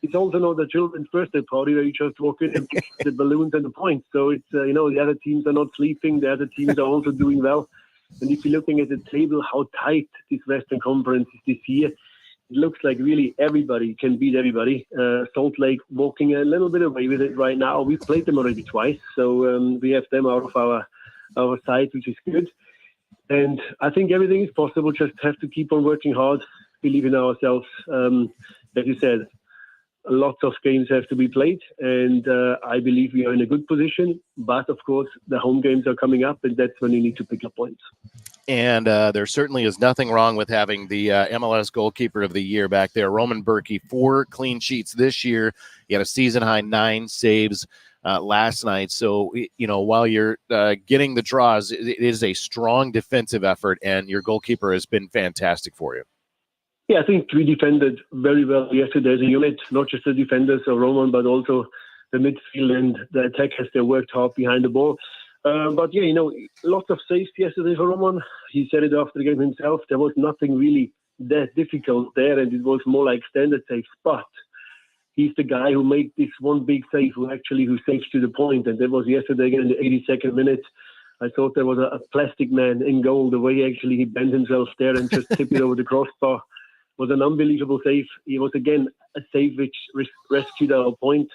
it's also not a children's birthday party where you just walk in and get the balloons and the points. So it's, the other teams are not sleeping. The other teams are also doing well. And if you're looking at the table, how tight this Western Conference is this year, it looks like really everybody can beat everybody. Salt Lake walking a little bit away with it right now. We've played them already twice, so we have them out of our side, which is good. And I think everything is possible. Just have to keep on working hard, believe in ourselves. As you said, lots of games have to be played, and I believe we are in a good position. But of course, the home games are coming up, and that's when you need to pick up points.
And there certainly is nothing wrong with having the MLS goalkeeper of the year back there, Roman Berkey, 4 clean sheets this year. He had a season-high 9 saves last night. So, while you're getting the draws, it is a strong defensive effort, and your goalkeeper has been fantastic for you.
Yeah, I think we defended very well yesterday as a unit, not just the defenders or Roman, but also the midfield and the attackers. They worked hard behind the ball. But yeah, lots of saves yesterday for Roman. He said it after the game himself. There was nothing really that difficult there, and it was more like standard saves. But he's the guy who made this one big save, who saves to the point. And that was yesterday again in the 82nd minute. I thought there was a plastic man in goal. The way he bent himself there and just tipped it over the crossbar was an unbelievable save. He was again a save which rescued our point,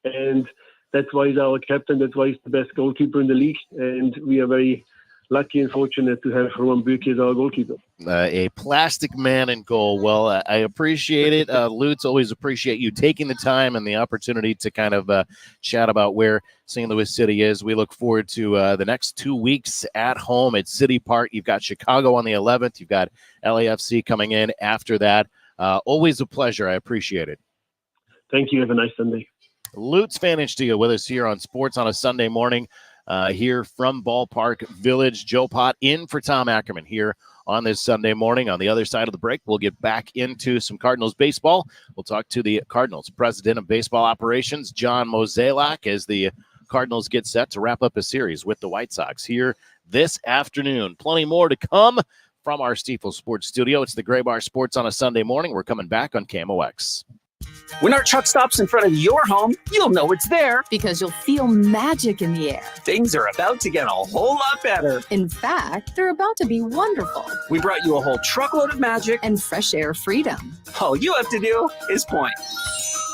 and that's why he's our captain. That's why he's the best goalkeeper in the league. And we are very lucky and fortunate to have Roman Berkey as our goalkeeper.
A plastic man in goal. Well, I appreciate it. Lutz, always appreciate you taking the time and the opportunity to kind of chat about where St. Louis City is. We look forward to the next 2 weeks at home at City Park. You've got Chicago on the 11th. You've got LAFC coming in after that. Always a pleasure. I appreciate it.
Thank you. Have a nice Sunday.
Lutz Van Steel with us here on Sports on a Sunday morning here from Ballpark Village. Joe Pott in for Tom Ackerman here on this Sunday morning. On the other side of the break, we'll get back into some Cardinals baseball. We'll talk to the Cardinals president of baseball operations, John Mozeliak, as the Cardinals get set to wrap up a series with the White Sox here this afternoon. Plenty more to come from our Stifel Sports Studio. It's the Gray Bar Sports on a Sunday morning. We're coming back on KMOX.
When our truck stops in front of your home, you'll know it's there.
Because you'll feel magic in the air.
Things are about to get a whole lot better.
In fact, they're about to be wonderful.
We brought you a whole truckload of magic
and fresh air freedom.
All you have to do is point.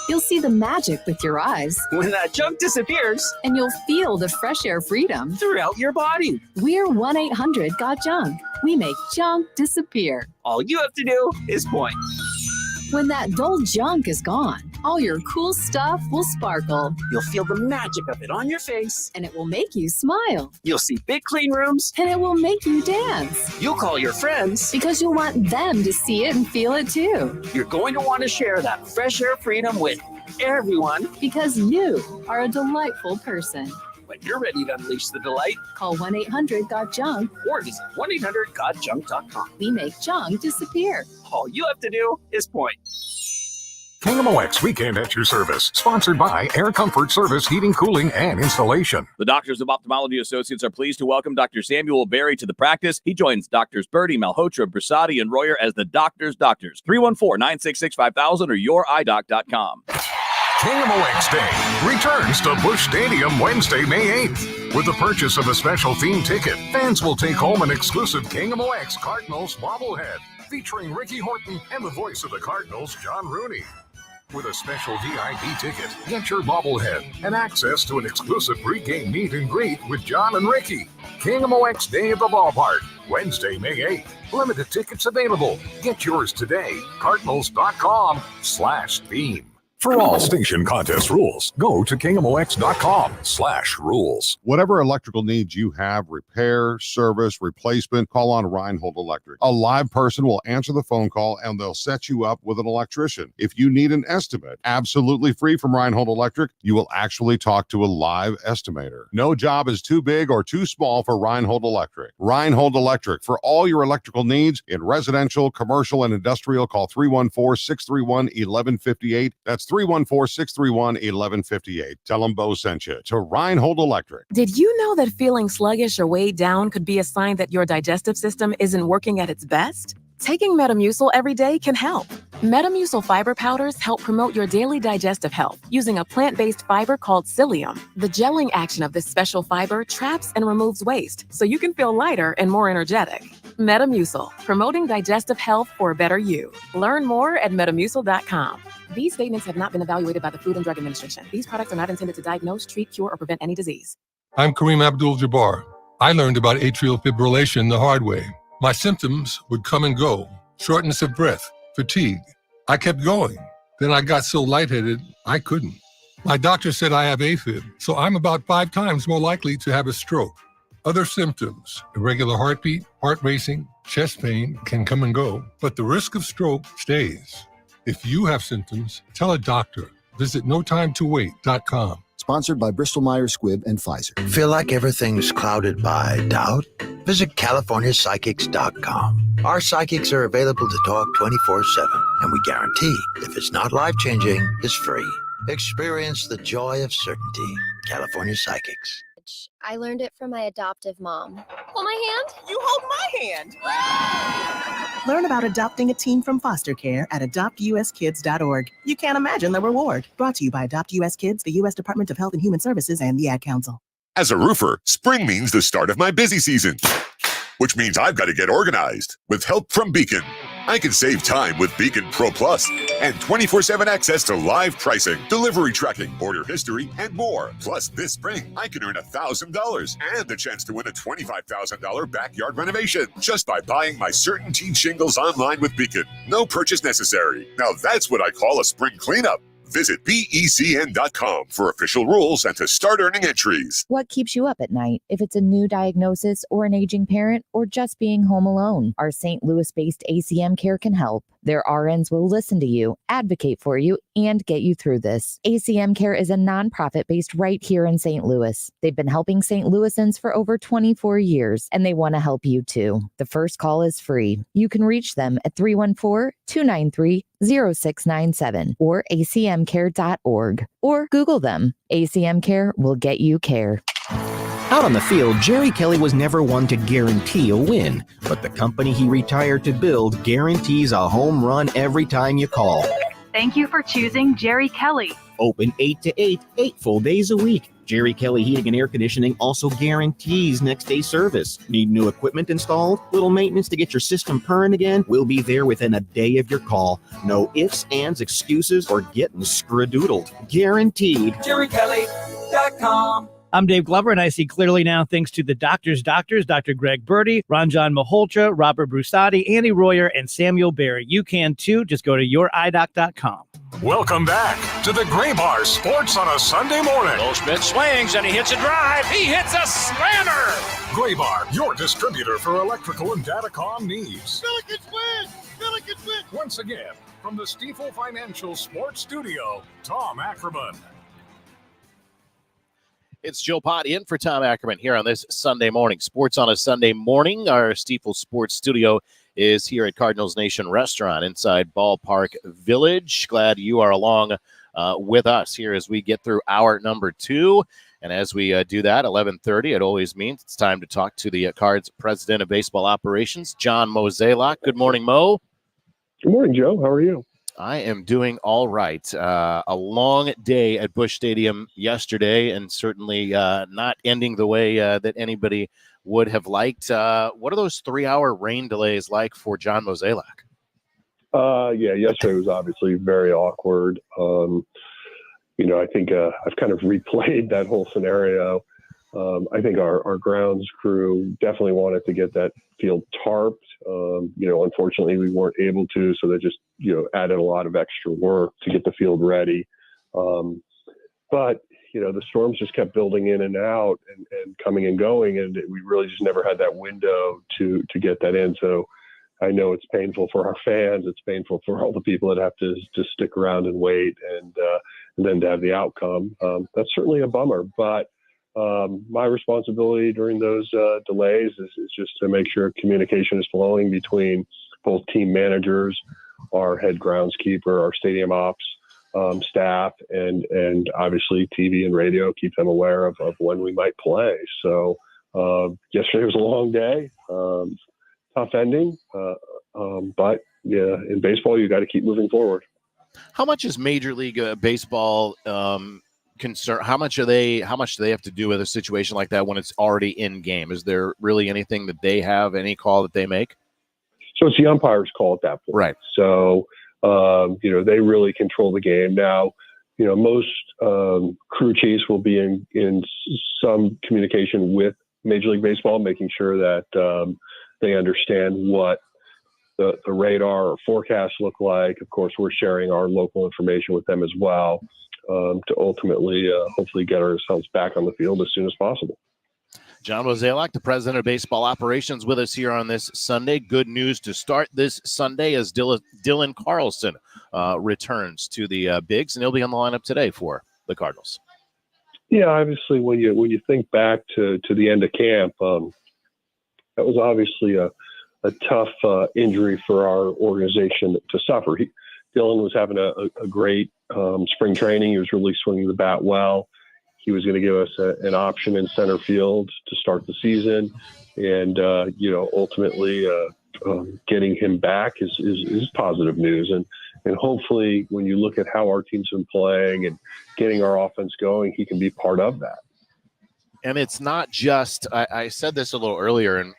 You'll see the magic with your eyes.
When that junk disappears.
And you'll feel the fresh air freedom
throughout your body.
We're 1-800-GOT-JUNK. We make junk disappear.
All you have to do is point.
When that dull junk is gone, all your cool stuff will sparkle.
You'll feel the magic of it on your face.
And it will make you smile.
You'll see big clean rooms.
And it will make you dance.
You'll call your friends.
Because you'll want them to see it and feel it too.
You're going to want to share that fresh air freedom with everyone.
Because you are a delightful person.
When you're ready to unleash the delight,
call 1-800-GOT-JUNK
or visit 1-800-GOT-JUNK.com.
We make junk disappear.
All you have to do is point.
KMOX Weekend at your service. Sponsored by Air Comfort Service Heating, Cooling, and Installation.
The Doctors of Ophthalmology Associates are pleased to welcome Dr. Samuel Berry to the practice. He joins Doctors Birdie, Malhotra, Brasati, and Royer as the Doctors' Doctors. 314-966-5000 or youridoc.com.
KMOX Day returns to Busch Stadium Wednesday, May 8th. With the purchase of a special theme ticket, fans will take home an exclusive KMOX Cardinals bobblehead featuring Ricky Horton and the voice of the Cardinals, John Rooney. With a special VIP ticket, get your bobblehead and access to an exclusive pregame meet and greet with John and Ricky. KMOX Day at the Ballpark, Wednesday, May 8th. Limited tickets available. Get yours today. Cardinals.com/theme. For all station contest rules, go to KMOX.com/rules.
Whatever electrical needs you have, repair, service, replacement, call on Reinhold Electric. A live person will answer the phone call and they'll set you up with an electrician. If you need an estimate, absolutely free from Reinhold Electric, you will actually talk to a live estimator. No job is too big or too small for Reinhold Electric. Reinhold Electric, for all your electrical needs in residential, commercial, and industrial, call 314-631-1158. That's 314-631-1158. Tell them Bo sent you to Reinhold Electric.
Did you know that feeling sluggish or weighed down could be a sign that your digestive system isn't working at its best? Taking Metamucil every day can help. Metamucil fiber powders help promote your daily digestive health using a plant-based fiber called psyllium. The gelling action of this special fiber traps and removes waste, so you can feel lighter and more energetic. Metamucil, promoting digestive health for a better you. Learn more at metamucil.com. These statements have not been evaluated by the Food and Drug Administration. These products are not intended to diagnose, treat, cure, or prevent any disease.
I'm Kareem Abdul-Jabbar. I learned about atrial fibrillation the hard way. My symptoms would come and go. Shortness of breath, fatigue. I kept going. Then I got so lightheaded, I couldn't. My doctor said I have AFib, so I'm about 5 times more likely to have a stroke. Other symptoms, irregular heartbeat, heart racing, chest pain can come and go, but the risk of stroke stays. If you have symptoms, tell a doctor. Visit notimetowait.com.
Sponsored by Bristol-Myers Squibb and Pfizer.
Feel like everything's clouded by doubt? Visit CaliforniaPsychics.com. Our psychics are available to talk 24/7, and we guarantee if it's not life-changing, it's free. Experience the joy of certainty. California Psychics.
I learned it from my adoptive mom. Hold my hand.
You hold my hand.
Learn about adopting a teen from foster care at adoptuskids.org. You can't imagine the reward. Brought to you by Adopt US Kids, the U.S. Department of Health and Human Services, and the Ad Council.
As a roofer, spring means the start of my busy season, which means I've got to get organized. With help from Beacon, I can save time with Beacon Pro Plus and 24/7 access to live pricing, delivery tracking, order history, and more. Plus, this spring, I can earn $1,000 and the chance to win a $25,000 backyard renovation just by buying my CertainTeed shingles online with Beacon. No purchase necessary. Now that's what I call a spring cleanup. Visit BECN.com for official rules and to start earning entries.
What keeps you up at night? If it's a new diagnosis or an aging parent or just being home alone, our St. Louis-based ACM Care can help. Their RNs will listen to you, advocate for you, and get you through this. ACM Care is a nonprofit based right here in St. Louis. They've been helping St. Louisans for over 24 years, and they want to help you too. The first call is free. You can reach them at 314-293-0000. 0697 or acmcare.org or Google them. ACM Care will get you care.
Out on the field, Jerry Kelly was never one to guarantee a win, but the company he retired to build guarantees a home run every time you call.
Thank you for choosing Jerry Kelly.
Open 8 to 8, 8 full days a week. Jerry Kelly Heating and Air Conditioning also guarantees next day service. Need new equipment installed? Little maintenance to get your system purring again? We'll be there within a day of your call. No ifs, ands, excuses, or getting scradoodled. Guaranteed.
JerryKelly.com. I'm Dave Glover, and I see clearly now thanks to the doctors, Dr. Greg Birdie, Ranjan Malhotra, Robert Brusati, Andy Royer, and Samuel Barry. You can too. Just go to youridoc.com.
Welcome back to the Gray Bar Sports on a Sunday morning.
Goldschmidt swings and he hits a drive. He hits a slammer.
Gray Bar, your distributor for electrical and datacom needs.
Billikens win! Billikens win!
Once again, from the Stifel Financial Sports Studio, Tom Ackerman.
It's Joe Pott in for Tom Ackerman here on this Sunday morning. Sports on a Sunday morning. Our Stifel Sports Studio is here at Cardinals Nation Restaurant inside Ballpark Village. Glad you are along with us here as we get through hour number 2. And as we do that, 11:30, it always means it's time to talk to the Cards President of Baseball Operations, John Mozeliak. Good morning, Mo.
Good morning, Joe. How are you?
I am doing all right. A long day at Busch Stadium yesterday, and certainly not ending the way that anybody would have liked. What are those 3-hour rain delays like for John Mozeliak?
Yeah, yesterday was obviously very awkward. I think I've kind of replayed that whole scenario. I think our grounds crew definitely wanted to get that field tarped. Unfortunately, we weren't able to, so they just, added a lot of extra work to get the field ready. But the storms just kept building in and out and coming and going, and we really just never had that window to get that in. So I know it's painful for our fans. It's painful for all the people that have to stick around and wait and then to have the outcome. That's certainly a bummer, but my responsibility during those delays is just to make sure communication is flowing between both team managers, our head groundskeeper, our stadium ops staff, and obviously TV and radio, keep them aware of when we might play. So yesterday was a long day, tough ending, but yeah, in baseball, you got to keep moving forward.
How much is Major League Baseball concern? How much do they have to do with a situation like that when it's already in game? Is there really anything that they have, any call that they make?
So it's the umpire's call at that point.
Right.
So, they really control the game. Now, most crew chiefs will be in some communication with Major League Baseball, making sure that they understand what the radar or forecasts look like. Of course, we're sharing our local information with them as well to ultimately, hopefully get ourselves back on the field as soon as possible.
John Mozeliak, the president of baseball operations, with us here on this Sunday. Good news to start this Sunday as Dylan Carlson returns to the Bigs, and he'll be on the lineup today for the Cardinals.
Yeah, obviously, when you think back to the end of camp, that was obviously a tough injury for our organization to suffer. Dylan was having a great spring training. He was really swinging the bat well. He was going to give us an option in center field to start the season. And, ultimately getting him back is positive news. And hopefully when you look at how our team's been playing and getting our offense going, he can be part of that.
And it's not just, I said this a little earlier, and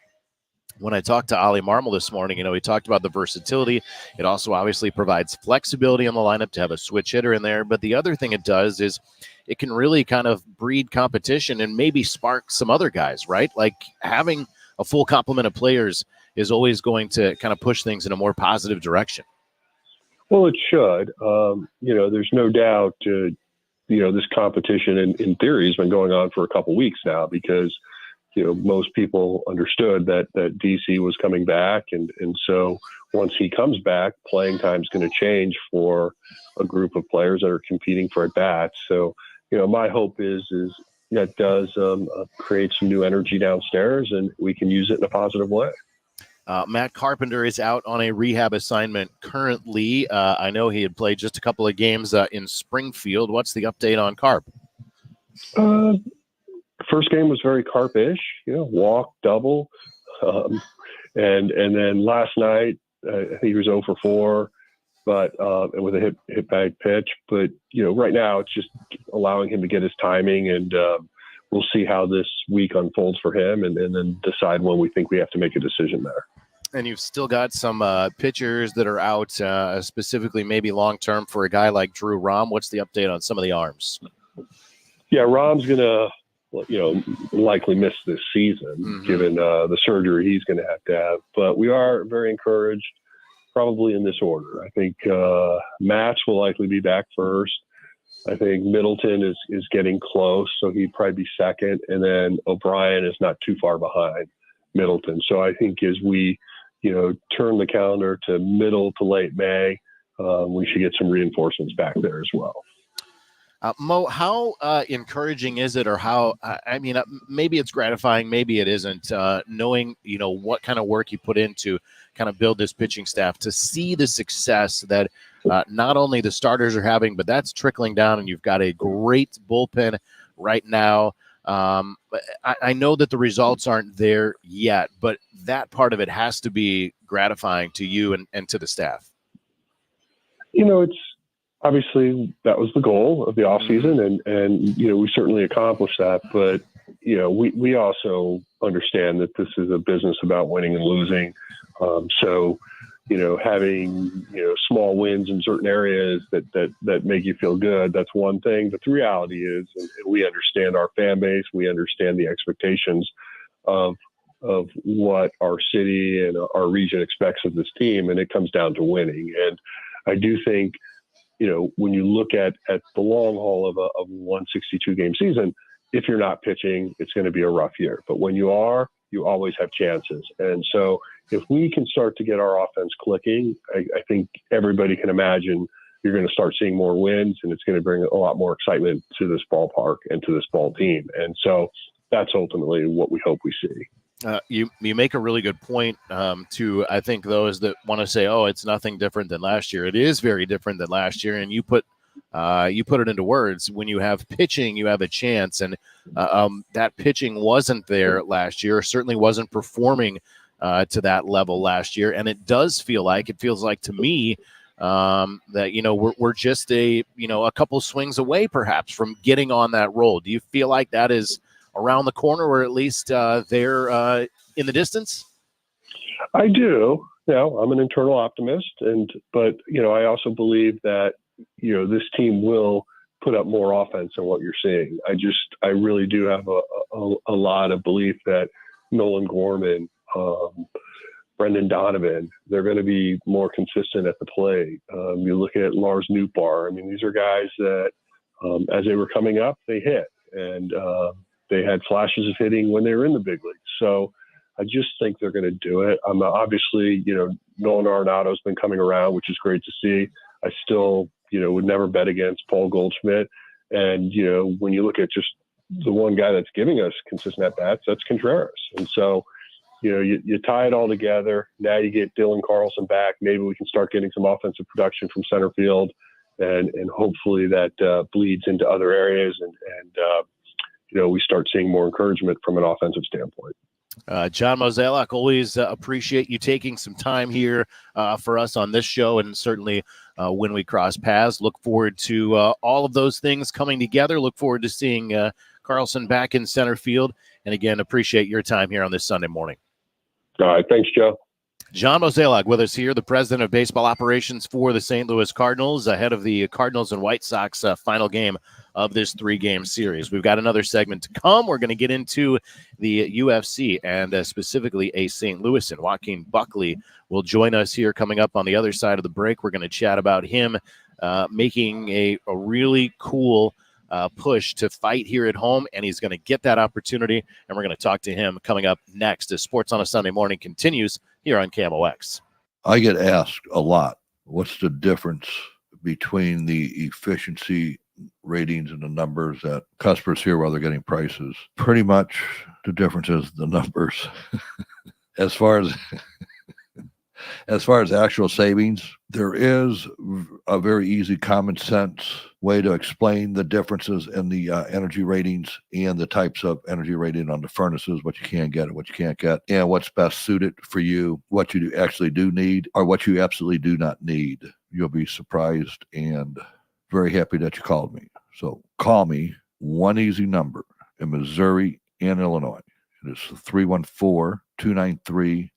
when I talked to Ali Marmol this morning, he talked about the versatility. It also obviously provides flexibility on the lineup to have a switch hitter in there. But the other thing it does is it can really kind of breed competition and maybe spark some other guys, right? Like having a full complement of players is always going to kind of push things in a more positive direction.
Well, it should. There's no doubt, this competition in theory has been going on for a couple weeks now because most people understood that DC was coming back. And so once he comes back, playing time is going to change for a group of players that are competing for at-bats. So, my hope is that does create some new energy downstairs and we can use it in a positive way.
Matt Carpenter is out on a rehab assignment currently. I know he had played just a couple of games in Springfield. What's the update on Carp?
First game was very Carp-ish, walk, double. And then last night, I think he was 0 for 4, but with a hit bag pitch. But, right now it's just allowing him to get his timing, and we'll see how this week unfolds for him and then decide when we think we have to make a decision there.
And you've still got some pitchers that are out, specifically maybe long-term for a guy like Drew Rom. What's the update on some of the arms?
Yeah, Rom's going to, likely miss this season, given the surgery he's going to have. But we are very encouraged, probably in this order. I think Matz will likely be back first. I think Middleton is getting close, so he'd probably be second. And then O'Brien is not too far behind Middleton. So I think as we, turn the calendar to middle to late May, we should get some reinforcements back there as well.
Mo, how encouraging is it, or how, maybe it's gratifying, maybe it isn't, knowing, what kind of work you put into kind of build this pitching staff, to see the success that not only the starters are having, but that's trickling down, and you've got a great bullpen right now. I know that the results aren't there yet, but that part of it has to be gratifying to you and to the staff.
It's obviously that was the goal of the offseason, and we certainly accomplished that. But we also understand that this is a business about winning and losing. So having small wins in certain areas that make you feel good, that's one thing. But the reality is, and we understand our fan base, we understand the expectations of what our city and our region expects of this team, and it comes down to winning. And I do think, when you look at the long haul of a 162 game season, if you're not pitching, it's going to be a rough year. But when you are, you always have chances. And so if we can start to get our offense clicking, I think everybody can imagine you're going to start seeing more wins, and it's going to bring a lot more excitement to this ballpark and to this ball team. And so that's ultimately what we hope we see.
You make a really good point to, I think, those that want to say, oh, it's nothing different than last year. It is very different than last year, and you put it into words. When you have pitching, you have a chance, and that pitching wasn't there last year, certainly wasn't performing to that level last year, and it feels like to me that we're just a couple swings away perhaps from getting on that roll. Do you feel like that is around the corner, or at least there in the distance?
I do. I'm an internal optimist, but I also believe that this team will put up more offense than what you're seeing. I really do have a lot of belief that Nolan Gorman, Brendan Donovan, they're going to be more consistent at the plate. You look at Lars Nootbaar. These are guys that as they were coming up, they hit, and they had flashes of hitting when they were in the big leagues. So I just think they're going to do it. Obviously, Nolan Arenado's been coming around, which is great to see. I still, would never bet against Paul Goldschmidt. And, when you look at just the one guy that's giving us consistent at-bats, that's Contreras. And so, you tie it all together. Now you get Dylan Carlson back. Maybe we can start getting some offensive production from center field, and hopefully that bleeds into other areas, and we start seeing more encouragement from an offensive standpoint.
John Mozeliak, always appreciate you taking some time here for us on this show, and certainly when we cross paths. Look forward to all of those things coming together. Look forward to seeing Carlson back in center field. And again, appreciate your time here on this Sunday morning.
All right. Thanks, Joe.
John Mozeliak with us here, the president of baseball operations for the St. Louis Cardinals, ahead of the Cardinals and White Sox final game of this 3-game series. We've got another segment to come. We're going to get into the UFC and specifically a St. Louisan. Joaquin Buckley will join us here coming up on the other side of the break. We're going to chat about him making a really cool push to fight here at home, and he's going to get that opportunity, and we're going to talk to him coming up next as Sports on a Sunday Morning continues here on KMOX.
I get asked a lot, what's the difference between the efficiency ratings and the numbers that customers hear while they're getting prices? Pretty much the difference is the numbers. As far as As far as actual savings, there is a very easy common sense way to explain the differences in the energy ratings and the types of energy rating on the furnaces, what you can get and what you can't get, and what's best suited for you, what you actually do need or what you absolutely do not need. You'll be surprised and very happy that you called me. So call me, one easy number in Missouri and Illinois. It is 314-293-2600.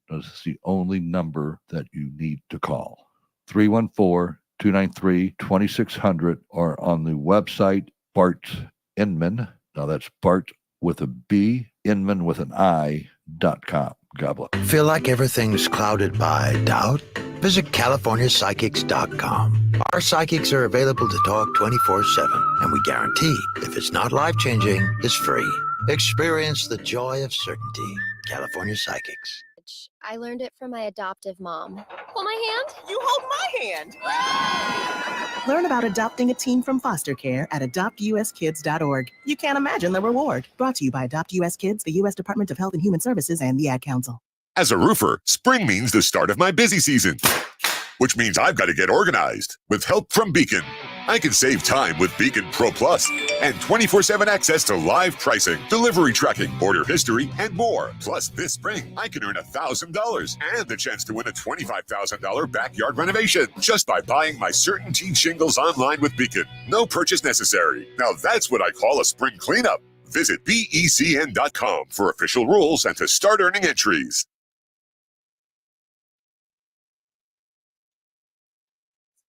This is the only number that you need to call. 314-293-2600 or on the website Bart Inman. Now that's Bart with a B, Inman with an I.com. God bless.
Feel like everything's clouded by doubt? Visit CaliforniaPsychics.com. Our psychics are available to talk 24/7, and we guarantee if it's not life-changing, it's free. Experience the joy of certainty. California Psychics.
I learned it from my adoptive mom. Hold my hand.
You hold my hand. Learn about adopting a teen from foster care at adoptuskids.org. You can't imagine the reward. Brought to you by Adopt US Kids, the U.S. Department of Health and Human Services, and the Ad Council.
As a roofer, spring means the start of my busy season, which means I've got to get organized. With help from Beacon, I can save time with Beacon Pro Plus and 24/7 access to live pricing, delivery tracking, order history, and more. Plus, this spring, I can earn $1,000 and the chance to win a $25,000 backyard renovation just by buying my CertainTeed shingles online with Beacon. No purchase necessary. Now that's what I call a spring cleanup. Visit BECN.com for official rules and to start earning entries.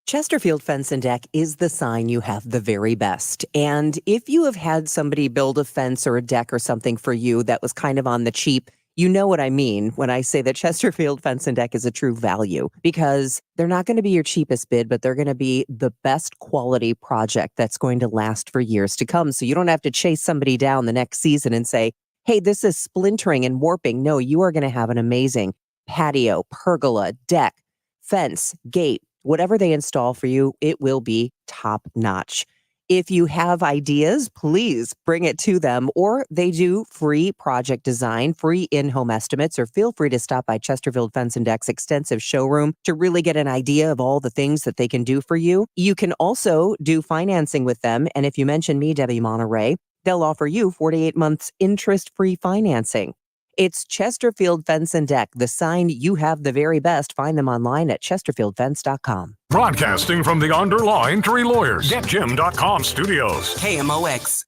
Chesterfield Fence and Deck is the sign you have the very best. And if you have had somebody build a fence or a deck or something for you that was kind of on the cheap, you know what I mean when I say that Chesterfield Fence and Deck is a true value, because they're not going to be your cheapest bid, but they're going to be the best quality project that's going to last for years to come. So you don't have to chase somebody down the next season and say, hey, this is splintering and warping. No, you are going to have an amazing patio, pergola, deck, fence, gate. Whatever they install for you, it will be top notch. If you have ideas, please bring it to them, or they do free project design, free in-home estimates, or feel free to stop by Chesterfield Fence and Deck's extensive showroom to really get an idea of all the things that they can do for you. You can also do financing with them, and if you mention me, Debbie Monterey, they'll offer you 48 months interest-free financing. It's Chesterfield Fence and Deck, the sign you have the very best. Find them online at chesterfieldfence.com.
Broadcasting from the Underlaw Injury Lawyers, GetJim.com studios.
KMOX.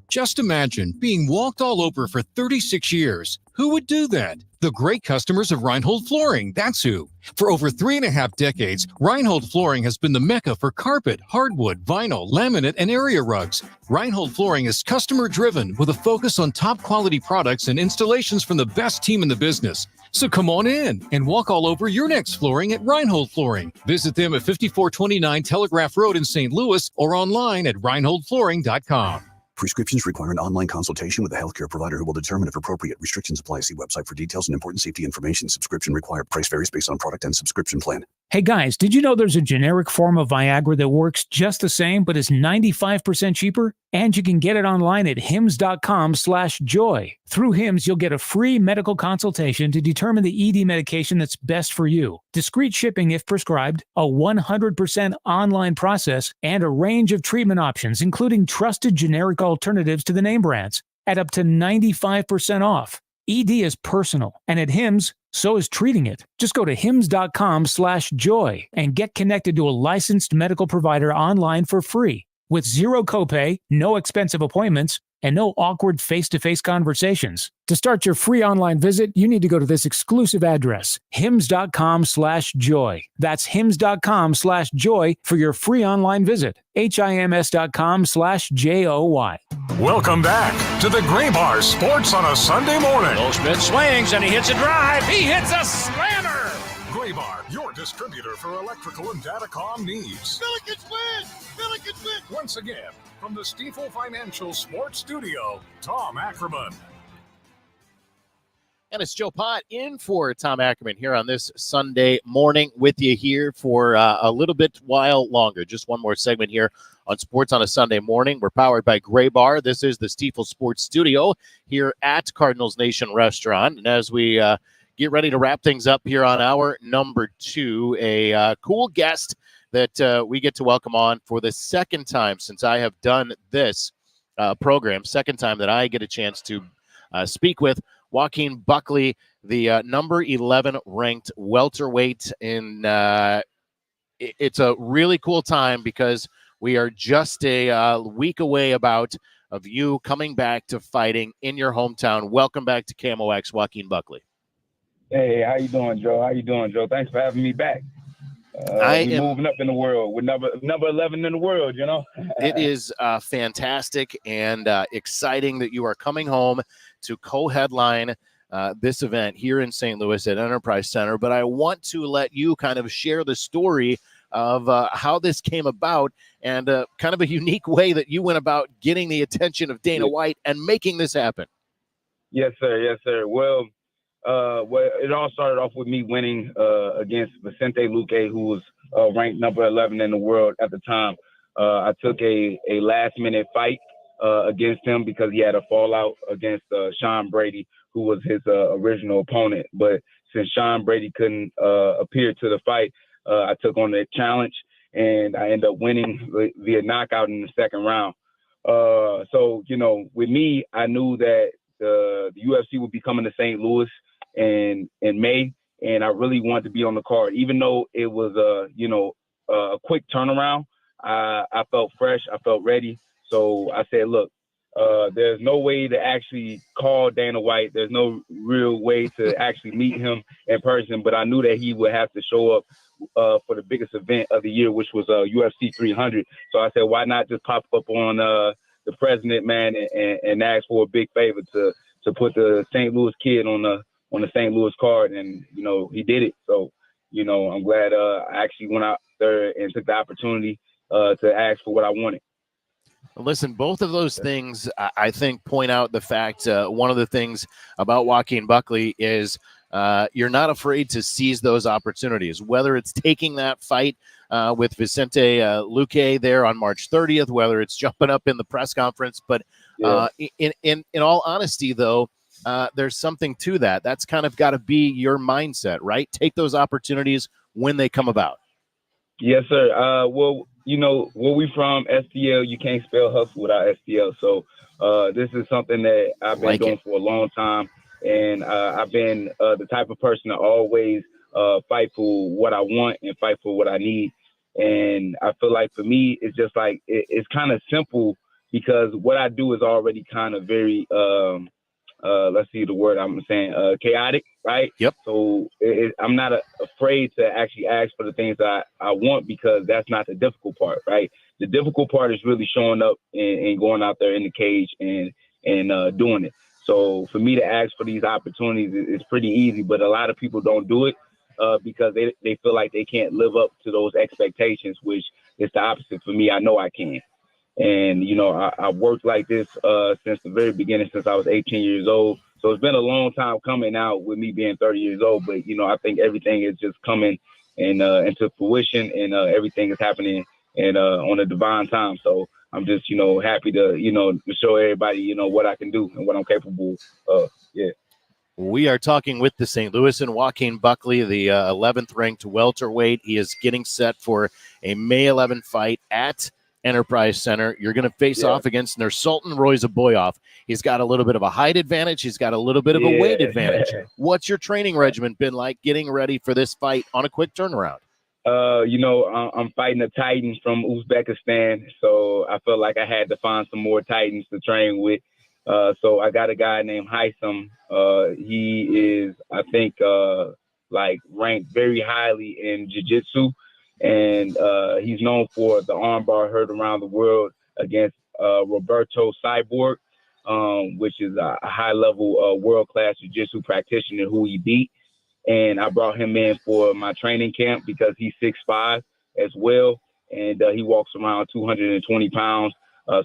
Just imagine being walked all over for 36 years. Who would do that? The great customers of Reinhold Flooring, that's who. For over 3.5 decades, Reinhold Flooring has been the mecca for carpet, hardwood, vinyl, laminate, and area rugs. Reinhold Flooring is customer-driven with a focus on top-quality products and installations from the best team in the business. So come on in and walk all over your next flooring at Reinhold Flooring. Visit them at 5429 Telegraph Road in St. Louis or online at reinholdflooring.com.
Prescriptions require an online consultation with a healthcare provider who will determine if appropriate. Restrictions apply. See website for details and important safety information. Subscription required. Price varies based on product and subscription plan.
Hey guys, did you know there's a generic form of Viagra that works just the same but is 95% cheaper? And you can get it online at hims.com/joy. Through Hims, you'll get a free medical consultation to determine the ED medication that's best for you. Discreet shipping if prescribed, a 100% online process, and a range of treatment options, including trusted generic alternatives to the name brands, at up to 95% off. ED is personal, and at Hims, so is treating it. Just go to hims.com/joy and get connected to a licensed medical provider online for free with zero copay, no expensive appointments, and no awkward face-to-face conversations. To start your free online visit, you need to go to this exclusive address, hims.com/joy. That's hims.com/joy for your free online visit. hims.com/joy.
Welcome back to the Gray Bar Sports on a Sunday morning.
Goldschmidt swings and he hits a drive. He hits a slammer.
Gray Bar, your distributor for electrical and datacom needs.
Billikens win! Billikens win!
Once again, from the Stifel Financial Sports Studio, Tom Ackerman.
And it's Joe Pott in for Tom Ackerman here on this Sunday morning with you here for a little bit while longer. Just one more segment here on Sports on a Sunday morning. We're powered by Gray Bar. This is the Stifel Sports Studio here at Cardinals Nation Restaurant. And as we get ready to wrap things up here on hour number 2. A cool guest that we get to welcome on for the second time since I have done this program, second time that I get a chance to speak with Joaquin Buckley, the number 11 ranked welterweight. It's a really cool time because we are just a week away of you coming back to fighting in your hometown. Welcome back to KMOX, Joaquin Buckley.
Hey, how you doing, Joe? How you doing, Joe? Thanks for having me back. We're moving up in the world. We're number 11 in the world, you know?
It is fantastic and exciting that you are coming home to co-headline this event here in St. Louis at Enterprise Center. But I want to let you kind of share the story of how this came about and kind of a unique way that you went about getting the attention of Dana White and making this happen.
Yes, sir. Yes, sir. Well, it all started off with me winning against Vicente Luque, who was ranked number 11 in the world at the time. I took a last-minute fight against him because he had a fallout against Sean Brady, who was his original opponent. But since Sean Brady couldn't appear to the fight, I took on the challenge, and I ended up winning via knockout in the second round. So, you know, with me, I knew that the UFC would be coming to St. Louis in May, and I really wanted to be on the card. Even though it was a quick turnaround, I felt fresh, I felt ready. So I said, look, there's no way to actually call Dana White. There's no real way to actually meet him in person, but I knew that he would have to show up for the biggest event of the year, which was UFC 300. So I said, why not just pop up on the president, man, and ask for a big favor to put the St. Louis kid on the St. Louis card, and you know he did it. So you know I'm glad I actually went out there and took the opportunity to ask for what I wanted.
Listen, both of those things, I think, point out the fact one of the things about Joaquin Buckley is you're not afraid to seize those opportunities, whether it's taking that fight with Vicente Luque there on March 30th, whether it's jumping up in the press conference. But in all honesty, though, there's something to that. That's kind of got to be your mindset, right? Take those opportunities when they come about.
Yes, sir. Well, you know, where we from, STL, you can't spell hustle without STL. So this is something that I've been doing for a long time. And I've been the type of person to always fight for what I want and fight for what I need. And I feel like for me, it's just like it's kind of simple because what I do is already kind of very, let's see the word I'm saying, chaotic, right?
Yep.
So I'm not afraid to actually ask for the things that I want because that's not the difficult part, right? The difficult part is really showing up and going out there in the cage and doing it. So for me to ask for these opportunities is pretty easy, but a lot of people don't do it because they feel like they can't live up to those expectations, which is the opposite for me. I know I can. And, you know, I worked like this since the very beginning, since I was 18 years old. So it's been a long time coming out with me being 30 years old. But, you know, I think everything is just coming into fruition and everything is happening and on a divine time. So I'm just, you know, happy to, you know, to show everybody, you know, what I can do and what I'm capable of. Yeah.
We are talking with the St. Louisan Joaquin Buckley, the 11th ranked welterweight. He is getting set for a May 11 fight at Enterprise Center. You're going to face off against Nursultan Royzaboyev. He's got a little bit of a height advantage. He's got a little bit of a weight advantage. What's your training regimen been like getting ready for this fight on a quick turnaround?
You know, I'm fighting a Titan from Uzbekistan, so I felt like I had to find some more Titans to train with. So I got a guy named Haitham. He is, I think, like ranked very highly in jiu-jitsu, and he's known for the armbar heard around the world against Roberto Cyborg, which is a high-level world-class jiu-jitsu practitioner who he beat. And I brought him in for my training camp because he's 6'5" as well, and he walks around 220 pounds.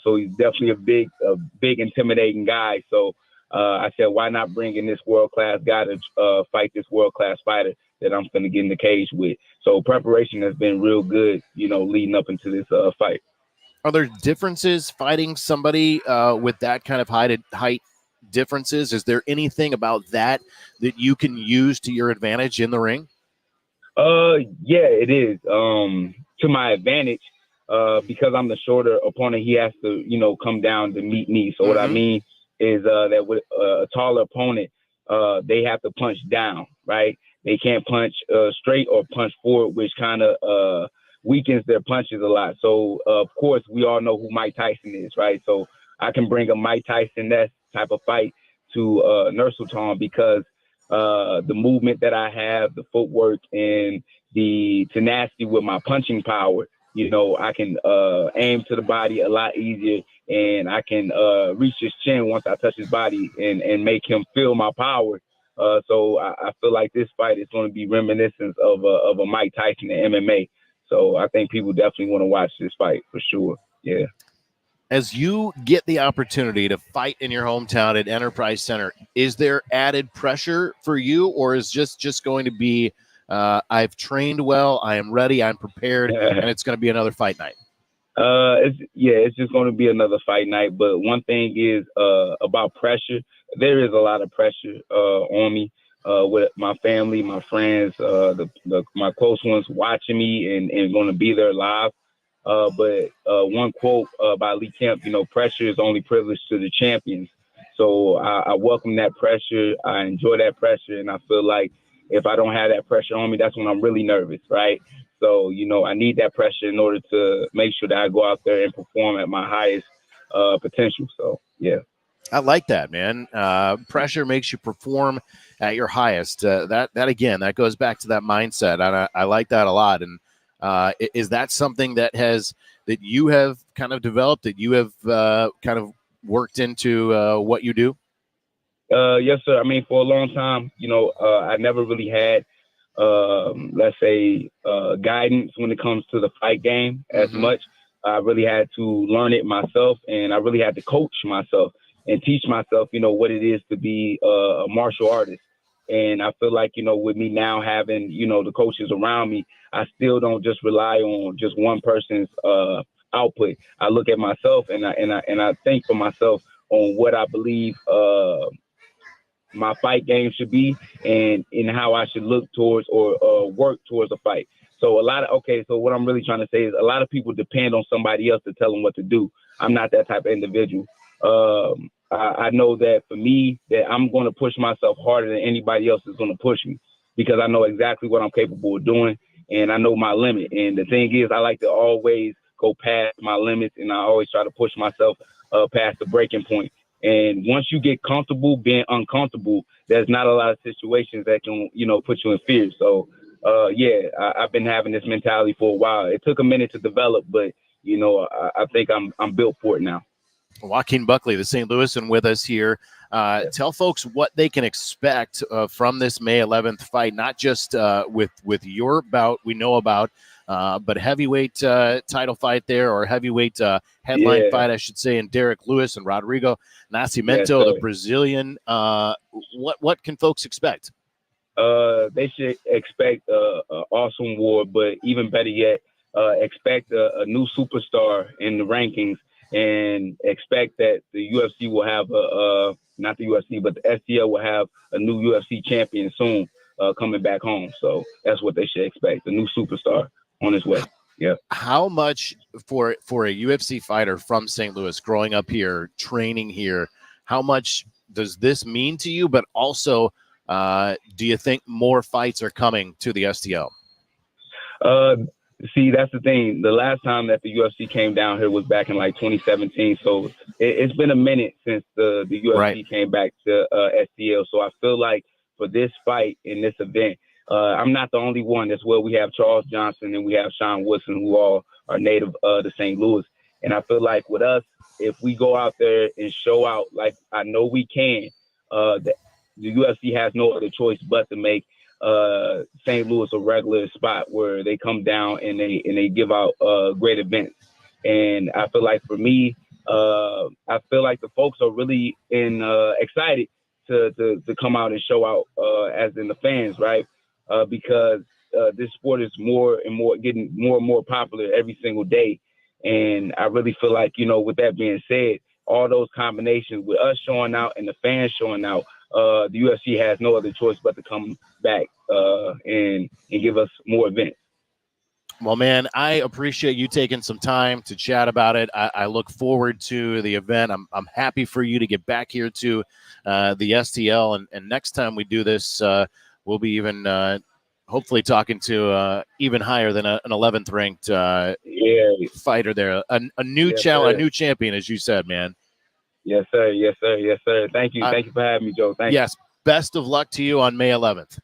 So he's definitely a big, intimidating guy. So I said, why not bring in this world-class guy to fight this world-class fighter that I'm going to get in the cage with? So preparation has been real good, you know, leading up into this fight.
Are there differences fighting somebody with that kind of height differences? Is there anything about that you can use to your advantage in the ring?
Yeah, it is. To my advantage, because I'm the shorter opponent, he has to, come down to meet me. So what I mean is that with a taller opponent, they have to punch down, right? They can't punch straight or punch forward, which kind of weakens their punches a lot. So, of course, we all know who Mike Tyson is, right? So I can bring a Mike Tyson-esque type of fight to Nursultan because the movement that I have, the footwork, and the tenacity with my punching power, I can aim to the body a lot easier, and I can reach his chin once I touch his body and make him feel my power. So I feel like this fight is going to be reminiscent of a Mike Tyson in MMA. So I think people definitely want to watch this fight for sure. Yeah.
As you get the opportunity to fight in your hometown at Enterprise Center, is there added pressure for you, or is just going to be, I've trained well, I am ready, I'm prepared, and it's going to be another fight night?
It's just going to be another fight night. But one thing is about pressure. There is a lot of pressure on me with my family, my friends, my close ones watching me and going to be there live. But one quote by Lee Kemp, pressure is only privilege to the champions. So I welcome that pressure. I enjoy that pressure. And I feel like if I don't have that pressure on me, that's when I'm really nervous, right? So, I need that pressure in order to make sure that I go out there and perform at my highest potential. So, yeah.
I like that, man. Pressure makes you perform at your highest. That again, that goes back to that mindset. And I like that a lot. And is that something that you have kind of developed, that you have kind of worked into what you do?
Yes, sir. I mean, for a long time, I never really had, let's say, guidance when it comes to the fight game as much. I really had to learn it myself, and I really had to coach myself and teach myself, what it is to be a martial artist. And I feel like, with me now having, the coaches around me, I still don't just rely on just one person's output. I look at myself and I think for myself on what I believe my fight game should be and in how I should look towards or work towards a fight. So so what I'm really trying to say is a lot of people depend on somebody else to tell them what to do. I'm not that type of individual. I know that for me, that I'm going to push myself harder than anybody else is going to push me because I know exactly what I'm capable of doing and I know my limit. And the thing is, I like to always go past my limits and I always try to push myself past the breaking point. And once you get comfortable being uncomfortable, there's not a lot of situations that can, put you in fear. So, I've been having this mentality for a while. It took a minute to develop, but, I think I'm built for it now.
Joaquin Buckley, the St. Louisan, with us here. Tell folks what they can expect from this May 11th fight, not just with your bout we know about, but heavyweight title fight there, or heavyweight headline fight, I should say, in Derek Lewis and Rodrigo Nascimento, the Brazilian. What can folks expect?
They should expect an awesome war, but even better yet, expect a new superstar in the rankings, and expect that the UFC will have not the UFC, but the STL will have a new UFC champion soon coming back home. So that's what they should expect, a new superstar on his way. Yeah.
How much for a UFC fighter from St. Louis, growing up here, training here, how much does this mean to you? But also, do you think more fights are coming to the STL?
See, that's the thing. The last time that the UFC came down here was back in like 2017. So it's been a minute since the UFC came back to STL. So I feel like for this fight in this event, I'm not the only one as well. We have Charles Johnson and we have Sean Woodson, who all are native to St. Louis. And I feel like with us, if we go out there and show out like I know we can, the UFC has no other choice but to make St. Louis a regular spot where they come down and they give out great events. And I feel like for me, I feel like the folks are really excited to come out and show out as in the fans, right? Because this sport is more and more getting more and more popular every single day. And I really feel like, with that being said, all those combinations with us showing out and the fans showing out, the UFC has no other choice but to come back and give us more events.
Well, man, I appreciate you taking some time to chat about it. I look forward to the event. I'm happy for you to get back here to the STL. And next time we do this, we'll be even hopefully talking to even higher than an 11th ranked fighter there. A new challenge, a new champion, as you said, man.
Yes, sir. Yes, sir. Yes, sir. Thank you. Thank you for having me, Joe. Thank you.
Yes. Best of luck to you on May 11th.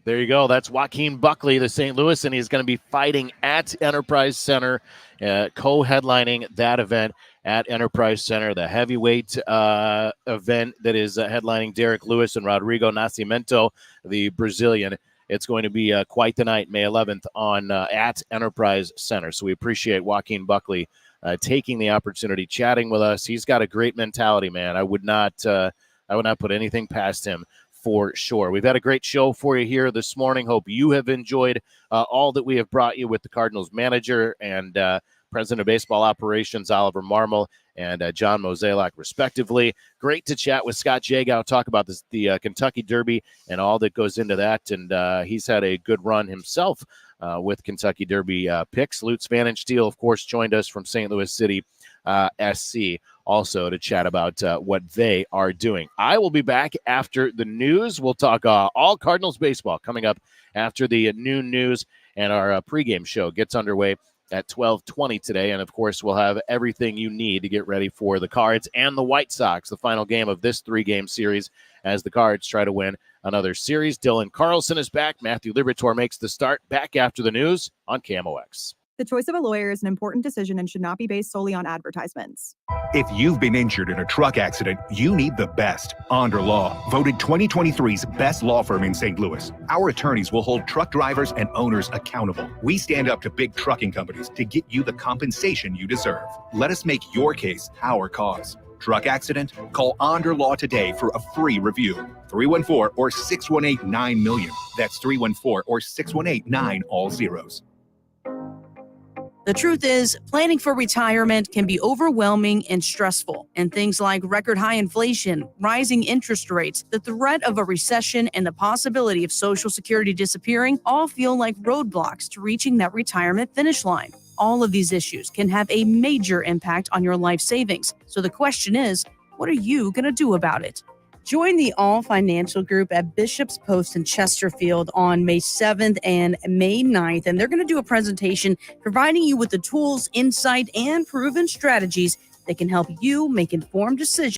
There you go. That's Joaquin Buckley, the St. Louis, and he's going to be fighting at Enterprise Center, co-headlining that event at Enterprise Center, the heavyweight event that is headlining Derek Lewis and Rodrigo Nascimento, the Brazilian. It's going to be quite the night, May 11th, on at Enterprise Center. So we appreciate Joaquin Buckley taking the opportunity, chatting with us. He's got a great mentality, man. I would not put anything past him. For sure. We've had a great show for you here this morning. Hope you have enjoyed all that we have brought you with the Cardinals manager and President of Baseball Operations, Oliver Marmol, and John Mozeliak, respectively. Great to chat with Scott Jagow, talk about the Kentucky Derby and all that goes into that. And he's had a good run himself with Kentucky Derby picks. Lutz Vanenstiel, of course, joined us from St. Louis City SC. Also to chat about what they are doing. I will be back after the news. We'll talk all Cardinals baseball coming up after the noon news, and our pregame show gets underway at 12:20 today. And, of course, we'll have everything you need to get ready for the Cards and the White Sox, the final game of this 3-game series as the Cards try to win another series. Dylan Carlson is back. Matthew Liberatore makes the start. Back after the news on KMOX.
The choice of a lawyer is an important decision and should not be based solely on advertisements.
If you've been injured in a truck accident, you need the best. Onder Law, voted 2023's best law firm in St. Louis. Our attorneys will hold truck drivers and owners accountable. We stand up to big trucking companies to get you the compensation you deserve. Let us make your case our cause. Truck accident? Call Onder Law today for a free review. 314 or 618-9-MILLION. That's 314 or 618-9 all zeros.
The truth is, planning for retirement can be overwhelming and stressful, and things like record high inflation, rising interest rates, the threat of a recession, and the possibility of Social Security disappearing all feel like roadblocks to reaching that retirement finish line. All of these issues can have a major impact on your life savings. So the question is, what are you going to do about it? Join the All Financial Group at Bishop's Post in Chesterfield on May 7th and May 9th, and they're going to do a presentation providing you with the tools, insight, and proven strategies that can help you make informed decisions